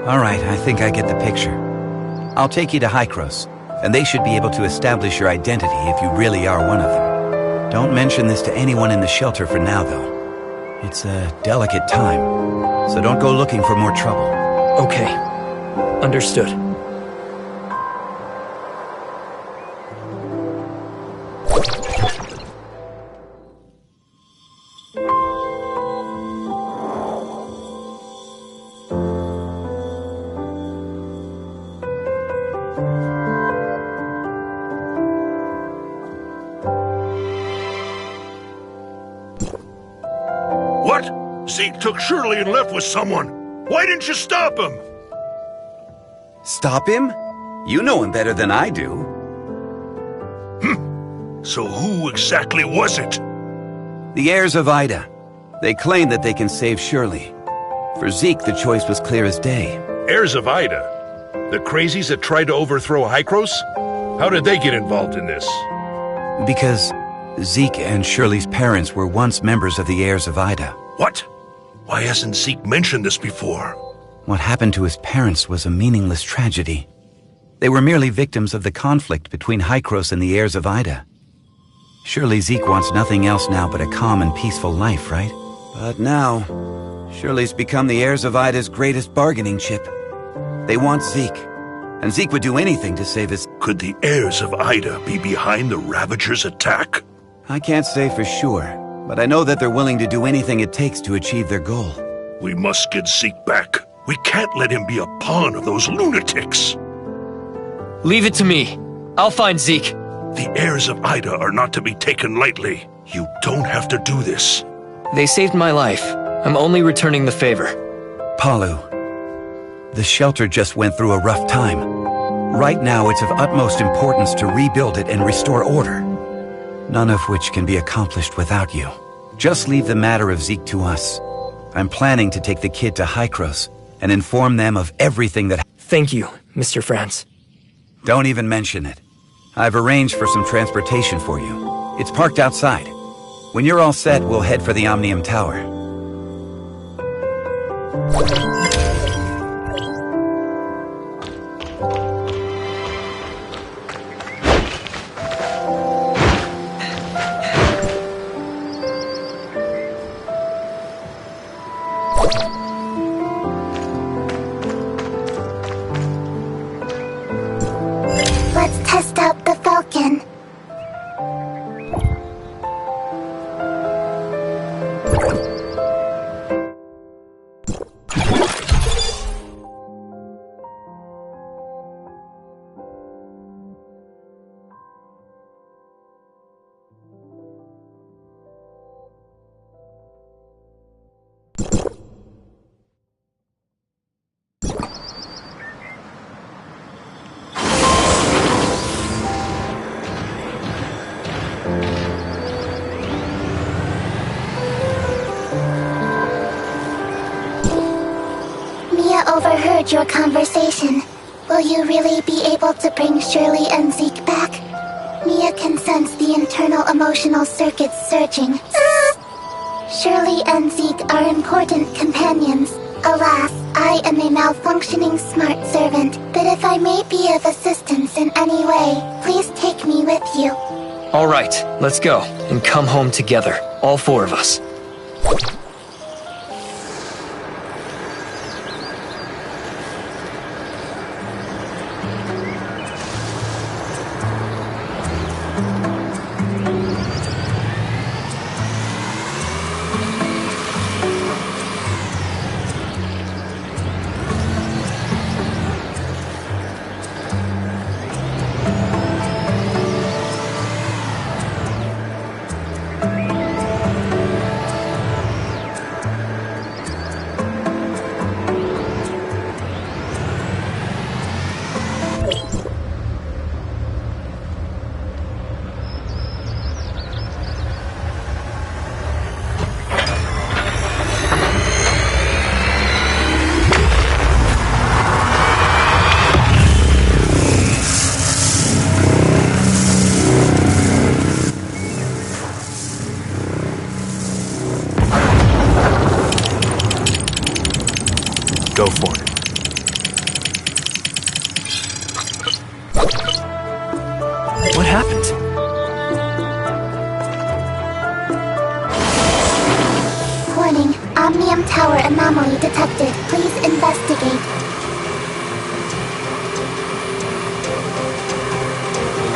[SPEAKER 11] Alright, I think I get the picture. I'll take you to Hykros, and they should be able to establish your identity if you really are one of them. Don't mention this to anyone in the shelter for now, though. It's a delicate time, so don't go looking for more trouble.
[SPEAKER 2] Okay. Understood.
[SPEAKER 13] Zeke took Shirley and left with someone. Why didn't you stop him?
[SPEAKER 11] Stop him? You know him better than I do.
[SPEAKER 13] So who exactly was it?
[SPEAKER 11] The heirs of Ida. They claim that they can save Shirley. For Zeke, the choice was clear as day.
[SPEAKER 13] Heirs of Ida? The crazies that tried to overthrow Hykros? How did they get involved in this?
[SPEAKER 11] Because Zeke and Shirley's parents were once members of the heirs of Ida.
[SPEAKER 13] What? Why hasn't Zeke mentioned this before?
[SPEAKER 11] What happened to his parents was a meaningless tragedy. They were merely victims of the conflict between Hykros and the heirs of Ida. Surely Zeke wants nothing else now but a calm and peaceful life, right? But now, Shirley's become the heirs of Ida's greatest bargaining chip. They want Zeke, and Zeke would do anything to save his...
[SPEAKER 13] Could the heirs of Ida be behind the Ravagers' attack?
[SPEAKER 11] I can't say for sure. But I know that they're willing to do anything it takes to achieve their goal.
[SPEAKER 13] We must get Zeke back. We can't let him be a pawn of those lunatics.
[SPEAKER 2] Leave it to me. I'll find Zeke.
[SPEAKER 13] The heirs of Ida are not to be taken lightly. You don't have to do this.
[SPEAKER 2] They saved my life. I'm only returning the favor.
[SPEAKER 11] Palu, the shelter just went through a rough time. Right now, it's of utmost importance to rebuild it and restore order. None of which can be accomplished without you. Just leave the matter of Zeke to us. I'm planning to take the kid to Hykros and inform them of everything that...
[SPEAKER 2] Thank you, Mr. Franz.
[SPEAKER 11] Don't even mention it. I've arranged for some transportation for you. It's parked outside. When you're all set, we'll head for the Omnium Tower.
[SPEAKER 9] Let's test out the Falcon. Overheard your conversation. Will you really be able to bring Shirley and Zeke back? Mia Anya can sense the internal emotional circuits surging. Shirley and Zeke are important companions. Alas, I am a malfunctioning smart servant, but if I may be of assistance in any way, please take me with you.
[SPEAKER 2] All right, let's go, and come home together, all four of us.
[SPEAKER 15] Go for it.
[SPEAKER 2] What happened?
[SPEAKER 9] Warning, Omnium Tower anomaly detected. Please investigate.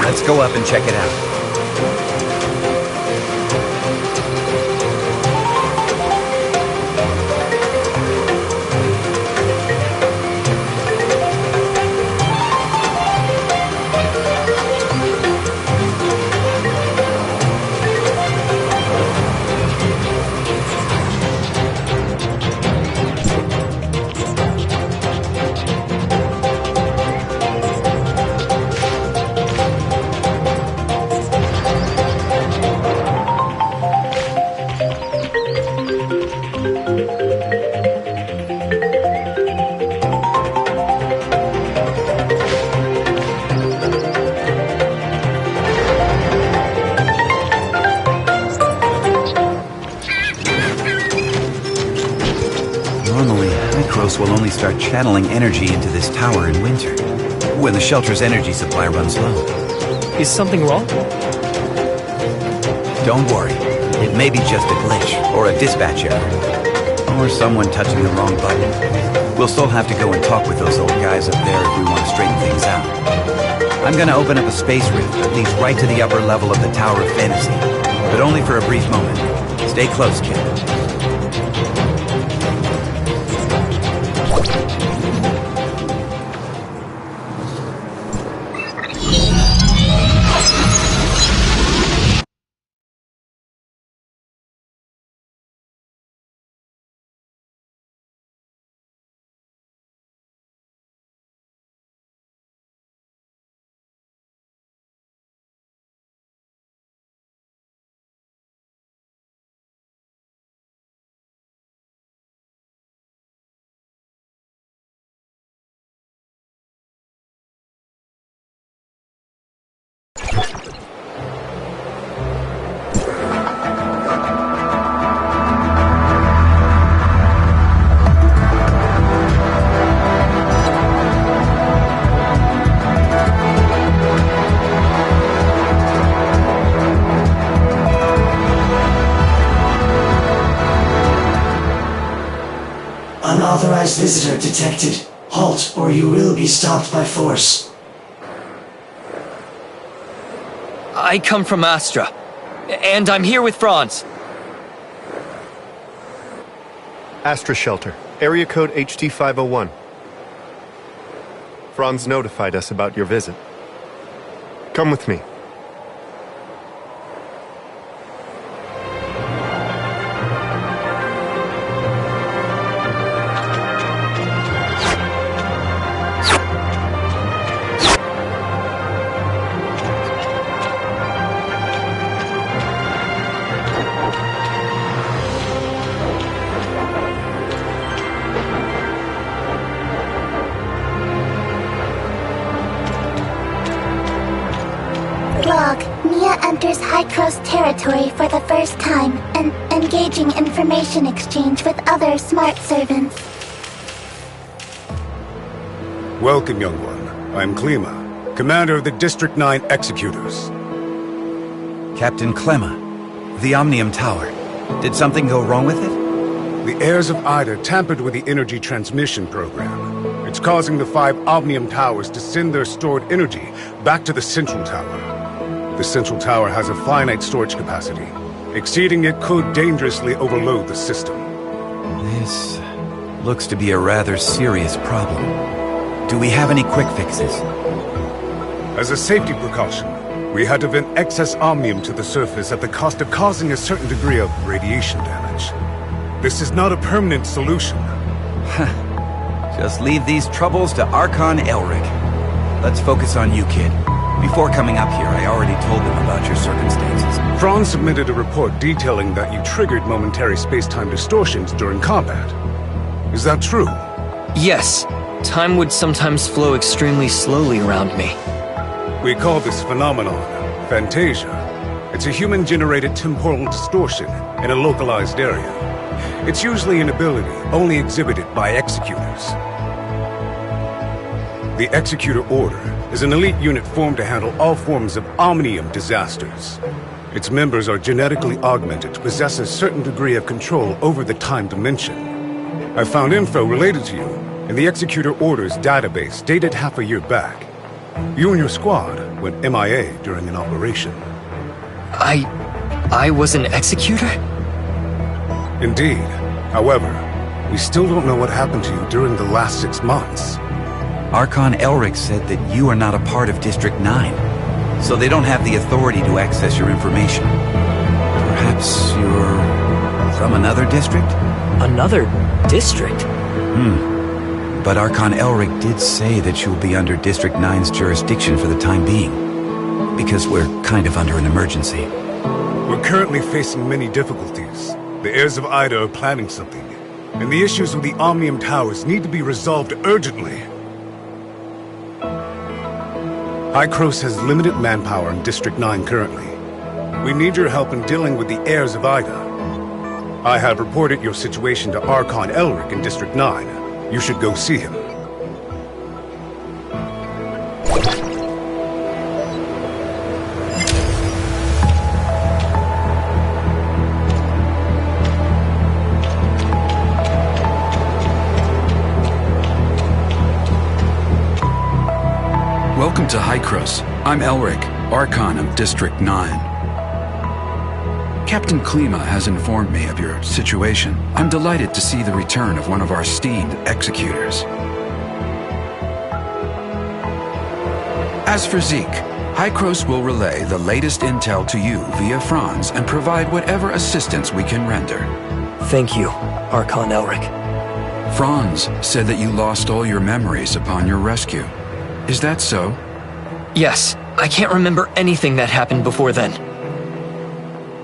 [SPEAKER 11] Let's go up and check it out. Normally, Micros will only start channeling energy into this tower in winter, when the shelter's energy supply runs low.
[SPEAKER 2] Is something wrong?
[SPEAKER 11] Don't worry. It may be just a glitch, or a dispatch error, or someone touching the wrong button. We'll still have to go and talk with those old guys up there if we want to straighten things out. I'm gonna open up a space rift that leads right to the upper level of the Tower of Fantasy, but only for a brief moment. Stay close, kid.
[SPEAKER 7] Unauthorized visitor detected. Halt, or you will be stopped by force.
[SPEAKER 2] I come from Astra, and I'm here with Franz.
[SPEAKER 15] Astra Shelter, area code HT501. Franz notified us about your visit. Come with me.
[SPEAKER 9] Hykros territory for the first time and engaging information exchange with other smart servants.
[SPEAKER 16] Welcome, young one. I'm Klima, commander of the District 9 Executors.
[SPEAKER 11] Captain Clemma, the Omnium Tower. Did something go wrong with it?
[SPEAKER 16] The heirs of Ida tampered with the energy transmission program. It's causing the 5 Omnium Towers to send their stored energy back to the Central Tower. The Central Tower has a finite storage capacity. Exceeding it could dangerously overload the system.
[SPEAKER 11] This looks to be a rather serious problem. Do we have any quick fixes?
[SPEAKER 16] As a safety precaution, we had to vent excess omnium to the surface at the cost of causing a certain degree of radiation damage. This is not a permanent solution.
[SPEAKER 11] Just leave these troubles to Archon Elric. Let's focus on you, kid. Before coming up here, I already told them about your circumstances.
[SPEAKER 16] Franz submitted a report detailing that you triggered momentary space-time distortions during combat. Is that true?
[SPEAKER 2] Yes. Time would sometimes flow extremely slowly around me.
[SPEAKER 16] We call this phenomenon Phantasia. It's a human-generated temporal distortion in a localized area. It's usually an ability only exhibited by Executors. The Executor Order is an elite unit formed to handle all forms of Omnium disasters. Its members are genetically augmented to possess a certain degree of control over the time dimension. I found info related to you in the Executor Order's database dated half a year back. You and your squad went MIA during an operation.
[SPEAKER 2] I was an Executor?
[SPEAKER 16] Indeed. However, we still don't know what happened to you during the last 6 months.
[SPEAKER 11] Archon Elric said that you are not a part of District 9, so they don't have the authority to access your information. Perhaps you're from another district?
[SPEAKER 2] Another district?
[SPEAKER 11] But Archon Elric did say that you'll be under District 9's jurisdiction for the time being, because we're kind of under an emergency.
[SPEAKER 16] We're currently facing many difficulties. The heirs of Ida are planning something, and the issues with the Omnium Towers need to be resolved urgently. Hykros has limited manpower in District 9 currently. We need your help in dealing with the heirs of Ida. I have reported your situation to Archon Elric in District 9. You should go see him.
[SPEAKER 17] Welcome to Hykros. I'm Elric, Archon of District 9. Captain Klima has informed me of your situation. I'm delighted to see the return of one of our esteemed executors. As for Zeke, Hykros will relay the latest intel to you via Franz and provide whatever assistance we can render.
[SPEAKER 2] Thank you, Archon Elric.
[SPEAKER 17] Franz said that you lost all your memories upon your rescue. Is that so?
[SPEAKER 2] Yes. I can't remember anything that happened before then.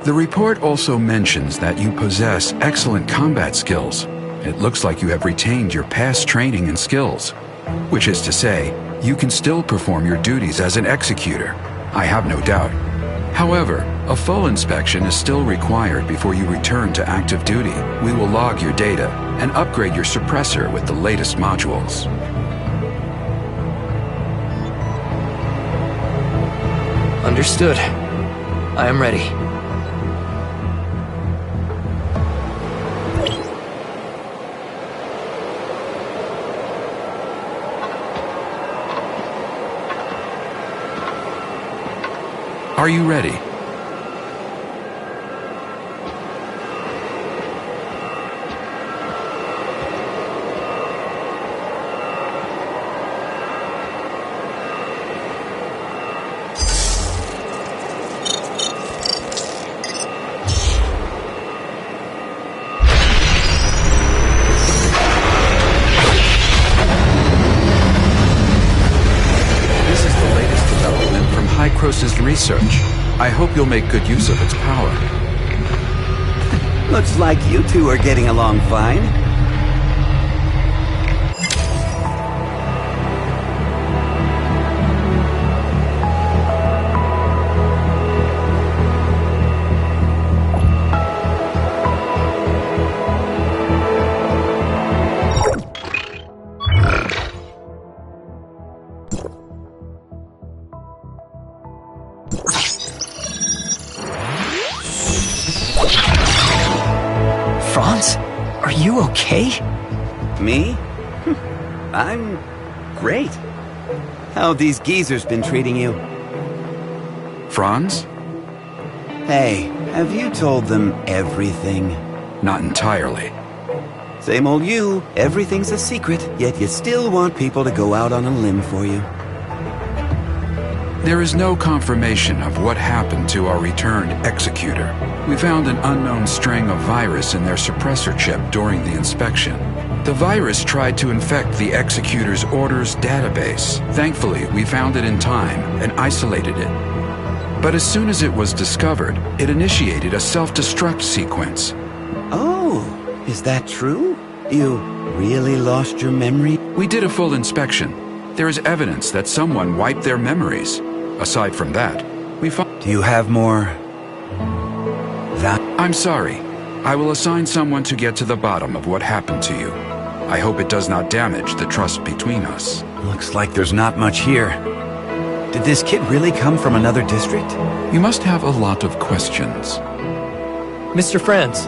[SPEAKER 17] The report also mentions that you possess excellent combat skills. It looks like you have retained your past training and skills. Which is to say, you can still perform your duties as an executor. I have no doubt. However, a full inspection is still required before you return to active duty. We will log your data and upgrade your suppressor with the latest modules.
[SPEAKER 2] Understood. I am ready.
[SPEAKER 17] Are you ready? Hykros' research. I hope you'll make good use of its power.
[SPEAKER 11] Looks like you two are getting along fine.
[SPEAKER 2] Franz? Are you okay?
[SPEAKER 11] Me? I'm great. How have these geezers been treating you?
[SPEAKER 17] Franz?
[SPEAKER 11] Hey, have you told them everything?
[SPEAKER 17] Not entirely.
[SPEAKER 11] Same old you. Everything's a secret, yet you still want people to go out on a limb for you.
[SPEAKER 17] There is no confirmation of what happened to our returned executor. We found an unknown string of virus in their suppressor chip during the inspection. The virus tried to infect the executor's orders database. Thankfully, we found it in time and isolated it. But as soon as it was discovered, it initiated a self-destruct sequence.
[SPEAKER 11] Oh, is that true? You really lost your memory?
[SPEAKER 17] We did a full inspection. There is evidence that someone wiped their memories. Aside from that, we found...
[SPEAKER 11] Do you have more... that?
[SPEAKER 17] I'm sorry. I will assign someone to get to the bottom of what happened to you. I hope it does not damage the trust between us.
[SPEAKER 11] Looks like there's not much here. Did this kid really come from another district?
[SPEAKER 17] You must have a lot of questions.
[SPEAKER 2] Mr. Franz,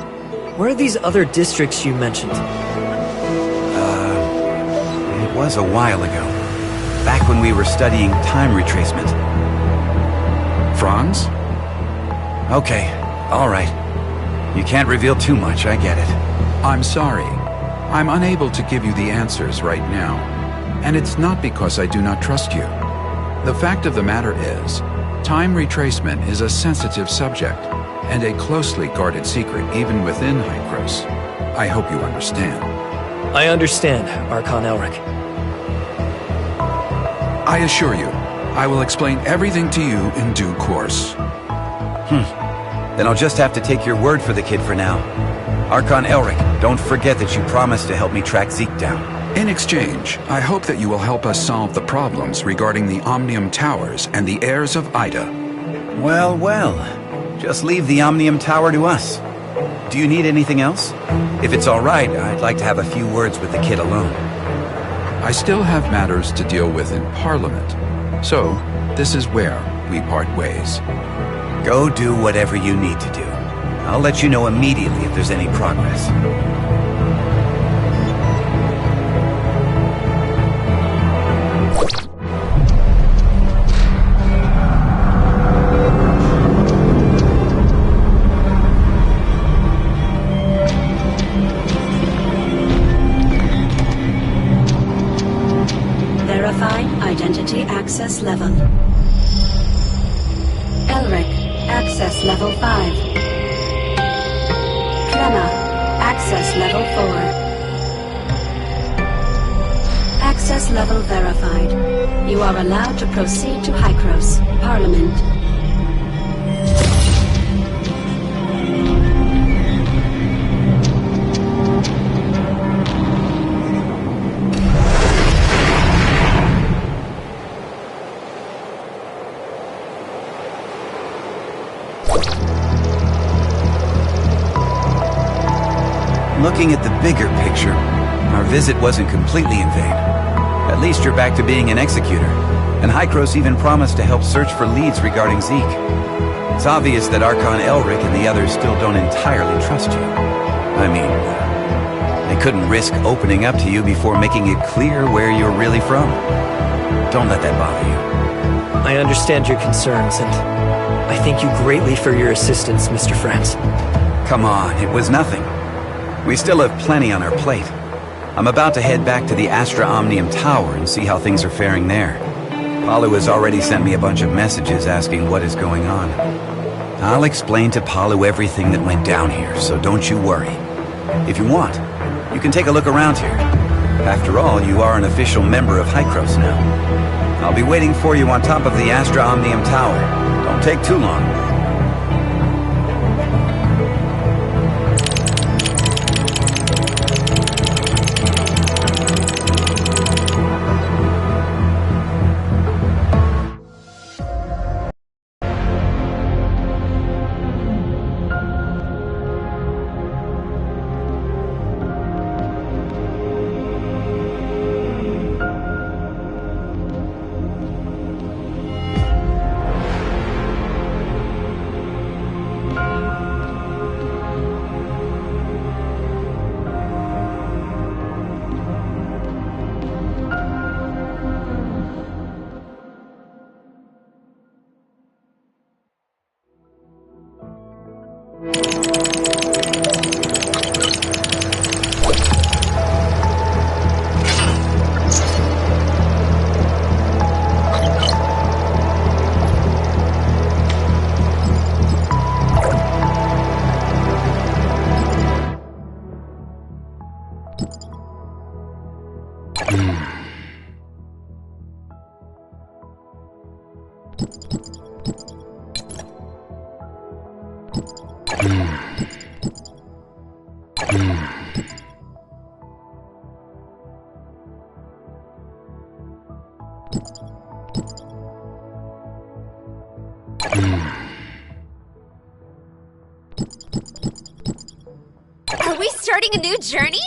[SPEAKER 2] where are these other districts you mentioned?
[SPEAKER 11] It was a while ago. Back when we were studying time retracement.
[SPEAKER 17] Franz?
[SPEAKER 11] Okay, all right. You can't reveal too much, I get it.
[SPEAKER 17] I'm sorry. I'm unable to give you the answers right now. And it's not because I do not trust you. The fact of the matter is, time retracement is a sensitive subject, and a closely guarded secret even within Hykros. I hope you understand.
[SPEAKER 2] I understand, Archon Elric.
[SPEAKER 17] I assure you, I will explain everything to you in due course.
[SPEAKER 11] Then I'll just have to take your word for the kid for now. Archon Elric, don't forget that you promised to help me track Zeke down.
[SPEAKER 17] In exchange, I hope that you will help us solve the problems regarding the Omnium Towers and the heirs of Ida.
[SPEAKER 11] Well, well. Just leave the Omnium Tower to us. Do you need anything else? If it's all right, I'd like to have a few words with the kid alone.
[SPEAKER 17] I still have matters to deal with in Parliament, so this is where we part ways.
[SPEAKER 11] Go do whatever you need to do. I'll let you know immediately if there's any progress.
[SPEAKER 5] Identity access level. Elric, access level 5. Clemma, access level 4. Access level verified. You are allowed to proceed to Hykros, Parliament.
[SPEAKER 11] Looking at the bigger picture, our visit wasn't completely in vain. At least you're back to being an executor, and Hykros even promised to help search for leads regarding Zeke. It's obvious that Archon Elric and the others still don't entirely trust you. I mean, they couldn't risk opening up to you before making it clear where you're really from. Don't let that bother you.
[SPEAKER 2] I understand your concerns, and I thank you greatly for your assistance, Mr. Franz.
[SPEAKER 11] Come on, it was nothing. We still have plenty on our plate. I'm about to head back to the Astra Omnium Tower and see how things are faring there. Palu has already sent me a bunch of messages asking what is going on. I'll explain to Palu everything that went down here, so don't you worry. If you want, you can take a look around here. After all, you are an official member of Hykros now. I'll be waiting for you on top of the Astra Omnium Tower. Don't take too long.
[SPEAKER 6] Are we starting a new journey?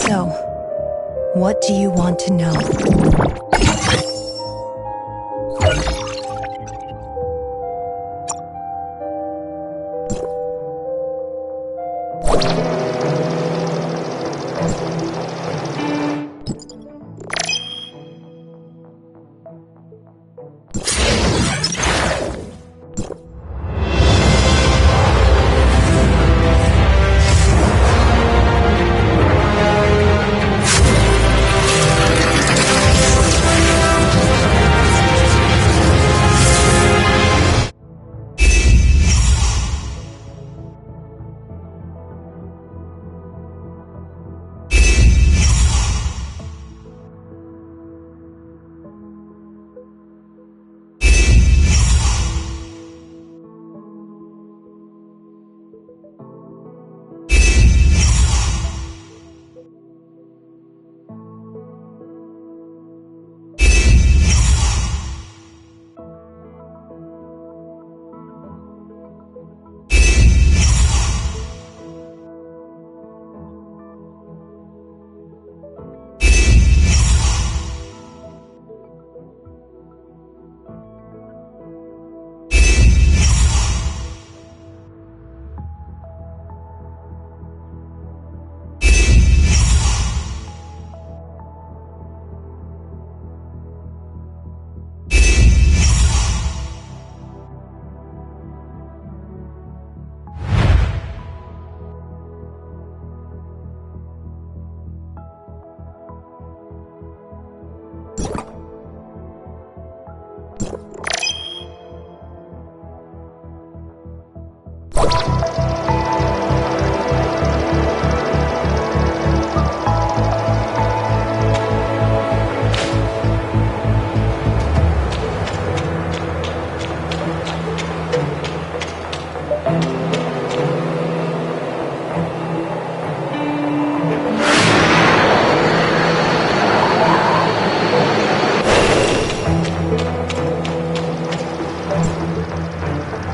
[SPEAKER 18] So, what do you want to know?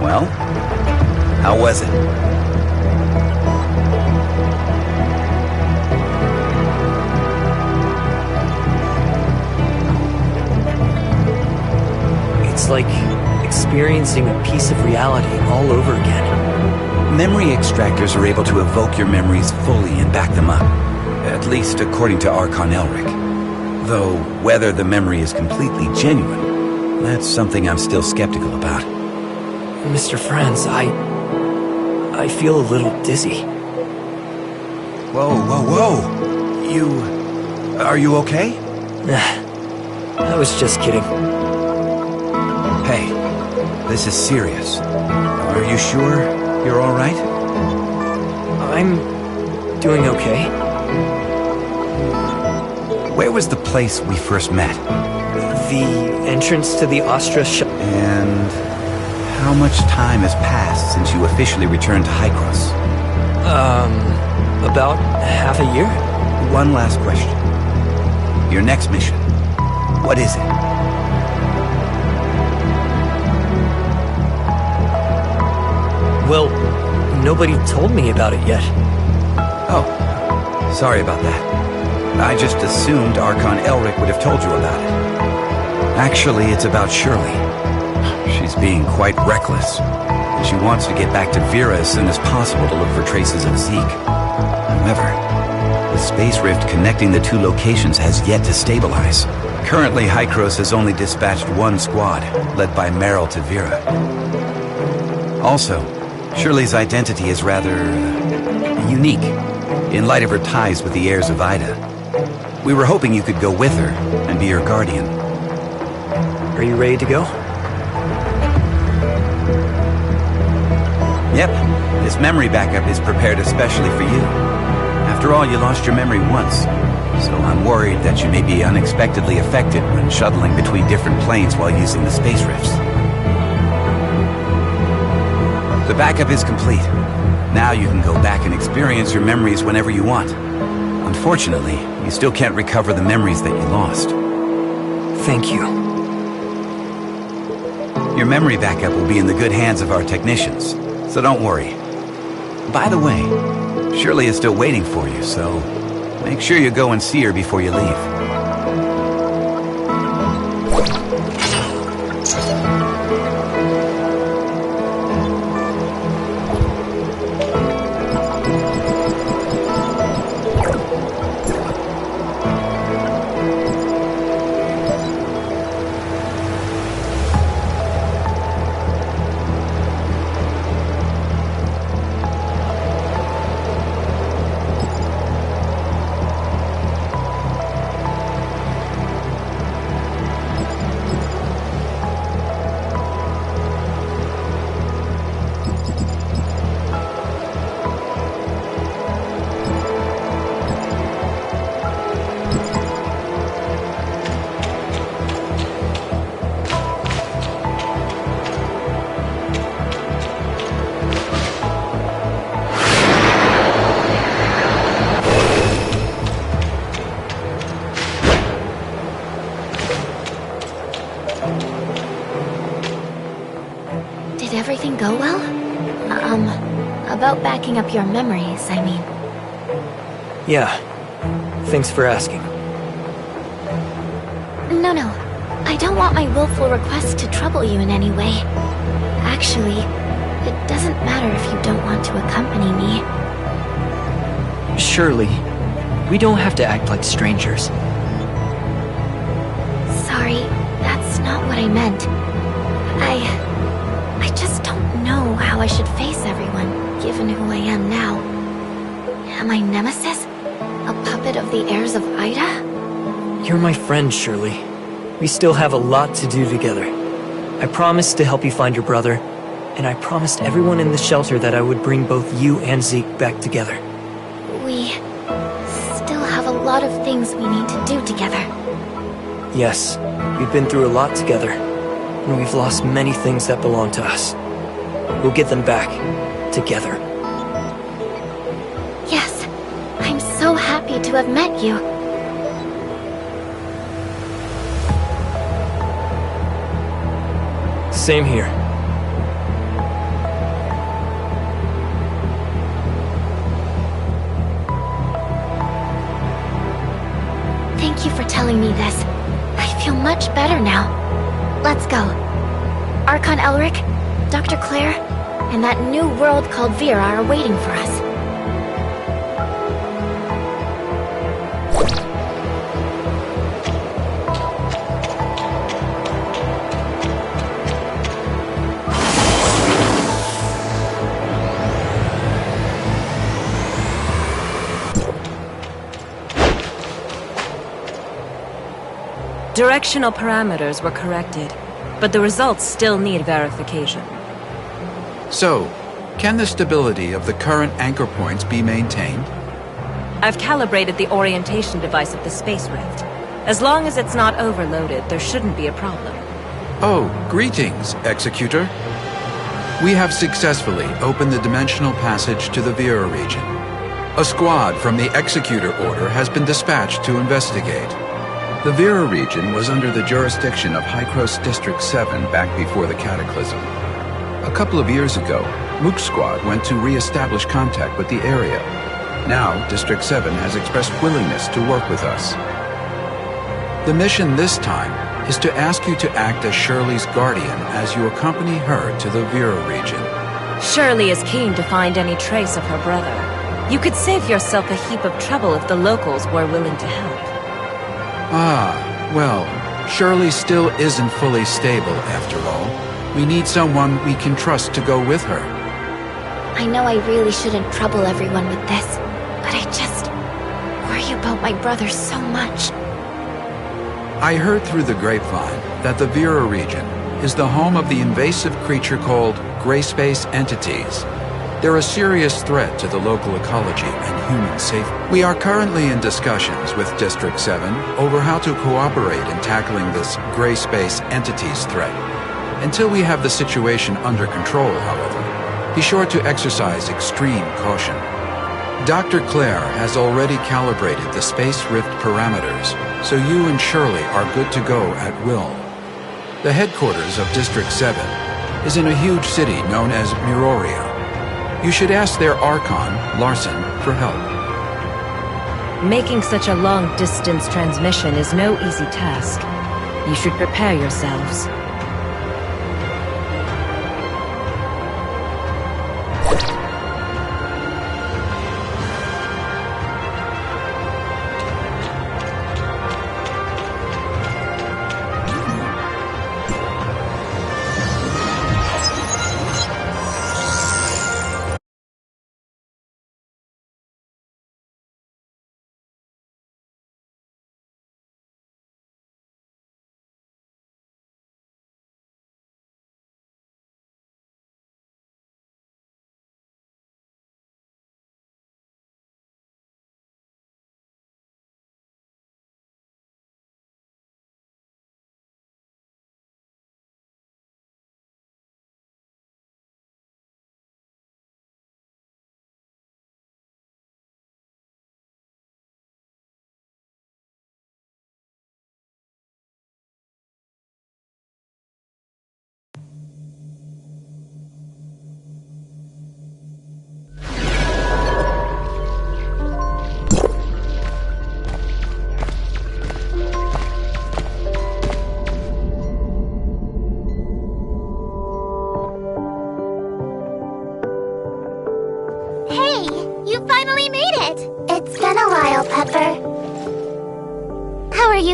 [SPEAKER 11] Well, how was it?
[SPEAKER 2] It's like experiencing a piece of reality all over again.
[SPEAKER 11] Memory extractors are able to evoke your memories fully and back them up. At least according to Archon Elric. Though, whether the memory is completely genuine, that's something I'm still skeptical about.
[SPEAKER 2] Mr. Franz, I feel a little dizzy.
[SPEAKER 11] Whoa, whoa, whoa! Are you okay?
[SPEAKER 2] I was just kidding.
[SPEAKER 11] Hey, this is serious. Are you sure you're alright?
[SPEAKER 2] I'm doing okay.
[SPEAKER 11] Where was the place we first met?
[SPEAKER 2] The entrance to the Astra shop.
[SPEAKER 11] And how much time has passed since you officially returned to Hykros?
[SPEAKER 2] About half a year?
[SPEAKER 11] One last question. Your next mission, what is it?
[SPEAKER 2] Well, nobody told me about it yet.
[SPEAKER 11] Oh, sorry about that. I just assumed Archon Elric would have told you about it. Actually, it's about Shirley. She's being quite reckless. And she wants to get back to Vera as soon as possible to look for traces of Zeke. However, the space rift connecting the two locations has yet to stabilize. Currently, Hykros has only dispatched one squad, led by Meryl to Vera. Also, Shirley's identity is rather unique, in light of her ties with the heirs of Ida. We were hoping you could go with her and be her guardian.
[SPEAKER 2] Are you ready to go?
[SPEAKER 11] Yep, this memory backup is prepared especially for you. After all, you lost your memory once, so I'm worried that you may be unexpectedly affected when shuttling between different planes while using the space rifts. The backup is complete. Now you can go back and experience your memories whenever you want. Unfortunately, you still can't recover the memories that you lost.
[SPEAKER 2] Thank you.
[SPEAKER 11] Your memory backup will be in the good hands of our technicians, so don't worry. By the way, Shirley is still waiting for you, so make sure you go and see her before you leave.
[SPEAKER 1] Did everything go well? About backing up your memories, I mean.
[SPEAKER 2] Yeah. Thanks for asking.
[SPEAKER 1] No. I don't want my willful request to trouble you in any way. Actually, it doesn't matter if you don't want to accompany me.
[SPEAKER 2] Shirley, we don't have to act like strangers.
[SPEAKER 1] Sorry, that's not what I meant. I just don't know how I should face everyone, given who I am now. Am I Nemesis? A puppet of the heirs of Ida?
[SPEAKER 2] You're my friend, Shirley. We still have a lot to do together. I promised to help you find your brother, and I promised everyone in the shelter that I would bring both you and Zeke back together.
[SPEAKER 1] We still have a lot of things we need to do together.
[SPEAKER 2] Yes, we've been through a lot together, and we've lost many things that belong to us. We'll get them back, together.
[SPEAKER 1] Yes, I'm so happy to have met you.
[SPEAKER 2] Same here.
[SPEAKER 1] Thank you for telling me this. I feel much better now. Let's go. Archon Elric, Dr. Claire, and that new world called Vera are waiting for us.
[SPEAKER 19] Directional parameters were corrected, but the results still need verification.
[SPEAKER 17] So, can the stability of the current anchor points be maintained?
[SPEAKER 19] I've calibrated the orientation device of the Space Rift. As long as it's not overloaded, there shouldn't be a problem.
[SPEAKER 17] Oh, greetings, Executor. We have successfully opened the dimensional passage to the Vera region. A squad from the Executor Order has been dispatched to investigate. The Vera region was under the jurisdiction of Hykros District 7 back before the Cataclysm. A couple of years ago, Mook's squad went to re-establish contact with the area. Now, District 7 has expressed willingness to work with us. The mission this time is to ask you to act as Shirley's guardian as you accompany her to the Vera region.
[SPEAKER 19] Shirley is keen to find any trace of her brother. You could save yourself a heap of trouble if the locals were willing to help.
[SPEAKER 17] Ah, well, Shirley still isn't fully stable after all. We need someone we can trust to go with her.
[SPEAKER 1] I know I really shouldn't trouble everyone with this, but I just worry about my brother so much.
[SPEAKER 17] I heard through the grapevine that the Vera region is the home of the invasive creature called Gray Space entities. They're a serious threat to the local ecology and human safety. We are currently in discussions with District 7 over how to cooperate in tackling this Gray Space entities threat. Until we have the situation under control, however, be sure to exercise extreme caution. Dr. Claire has already calibrated the Space Rift parameters, so you and Shirley are good to go at will. The headquarters of District 7 is in a huge city known as Miroria. You should ask their Archon, Larson, for help.
[SPEAKER 19] Making such a long-distance transmission is no easy task. You should prepare yourselves.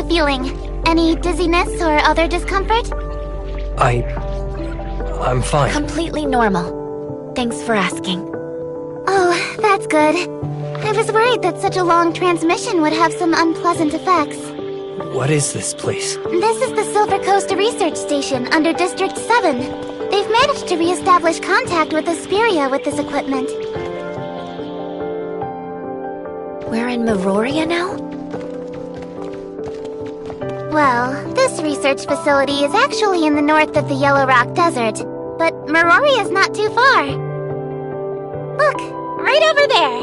[SPEAKER 9] Feeling? Any dizziness or other discomfort?
[SPEAKER 2] I'm fine.
[SPEAKER 1] Completely normal. Thanks for asking.
[SPEAKER 9] Oh, that's good. I was worried that such a long transmission would have some unpleasant effects.
[SPEAKER 2] What is this place?
[SPEAKER 9] This is the Silver Coast Research Station under District 7. They've managed to re-establish contact with Asperia with this equipment.
[SPEAKER 1] We're in Miroria now?
[SPEAKER 9] Well, this research facility is actually in the north of the Yellow Rock Desert, but Miroria is not too far. Look, right over there!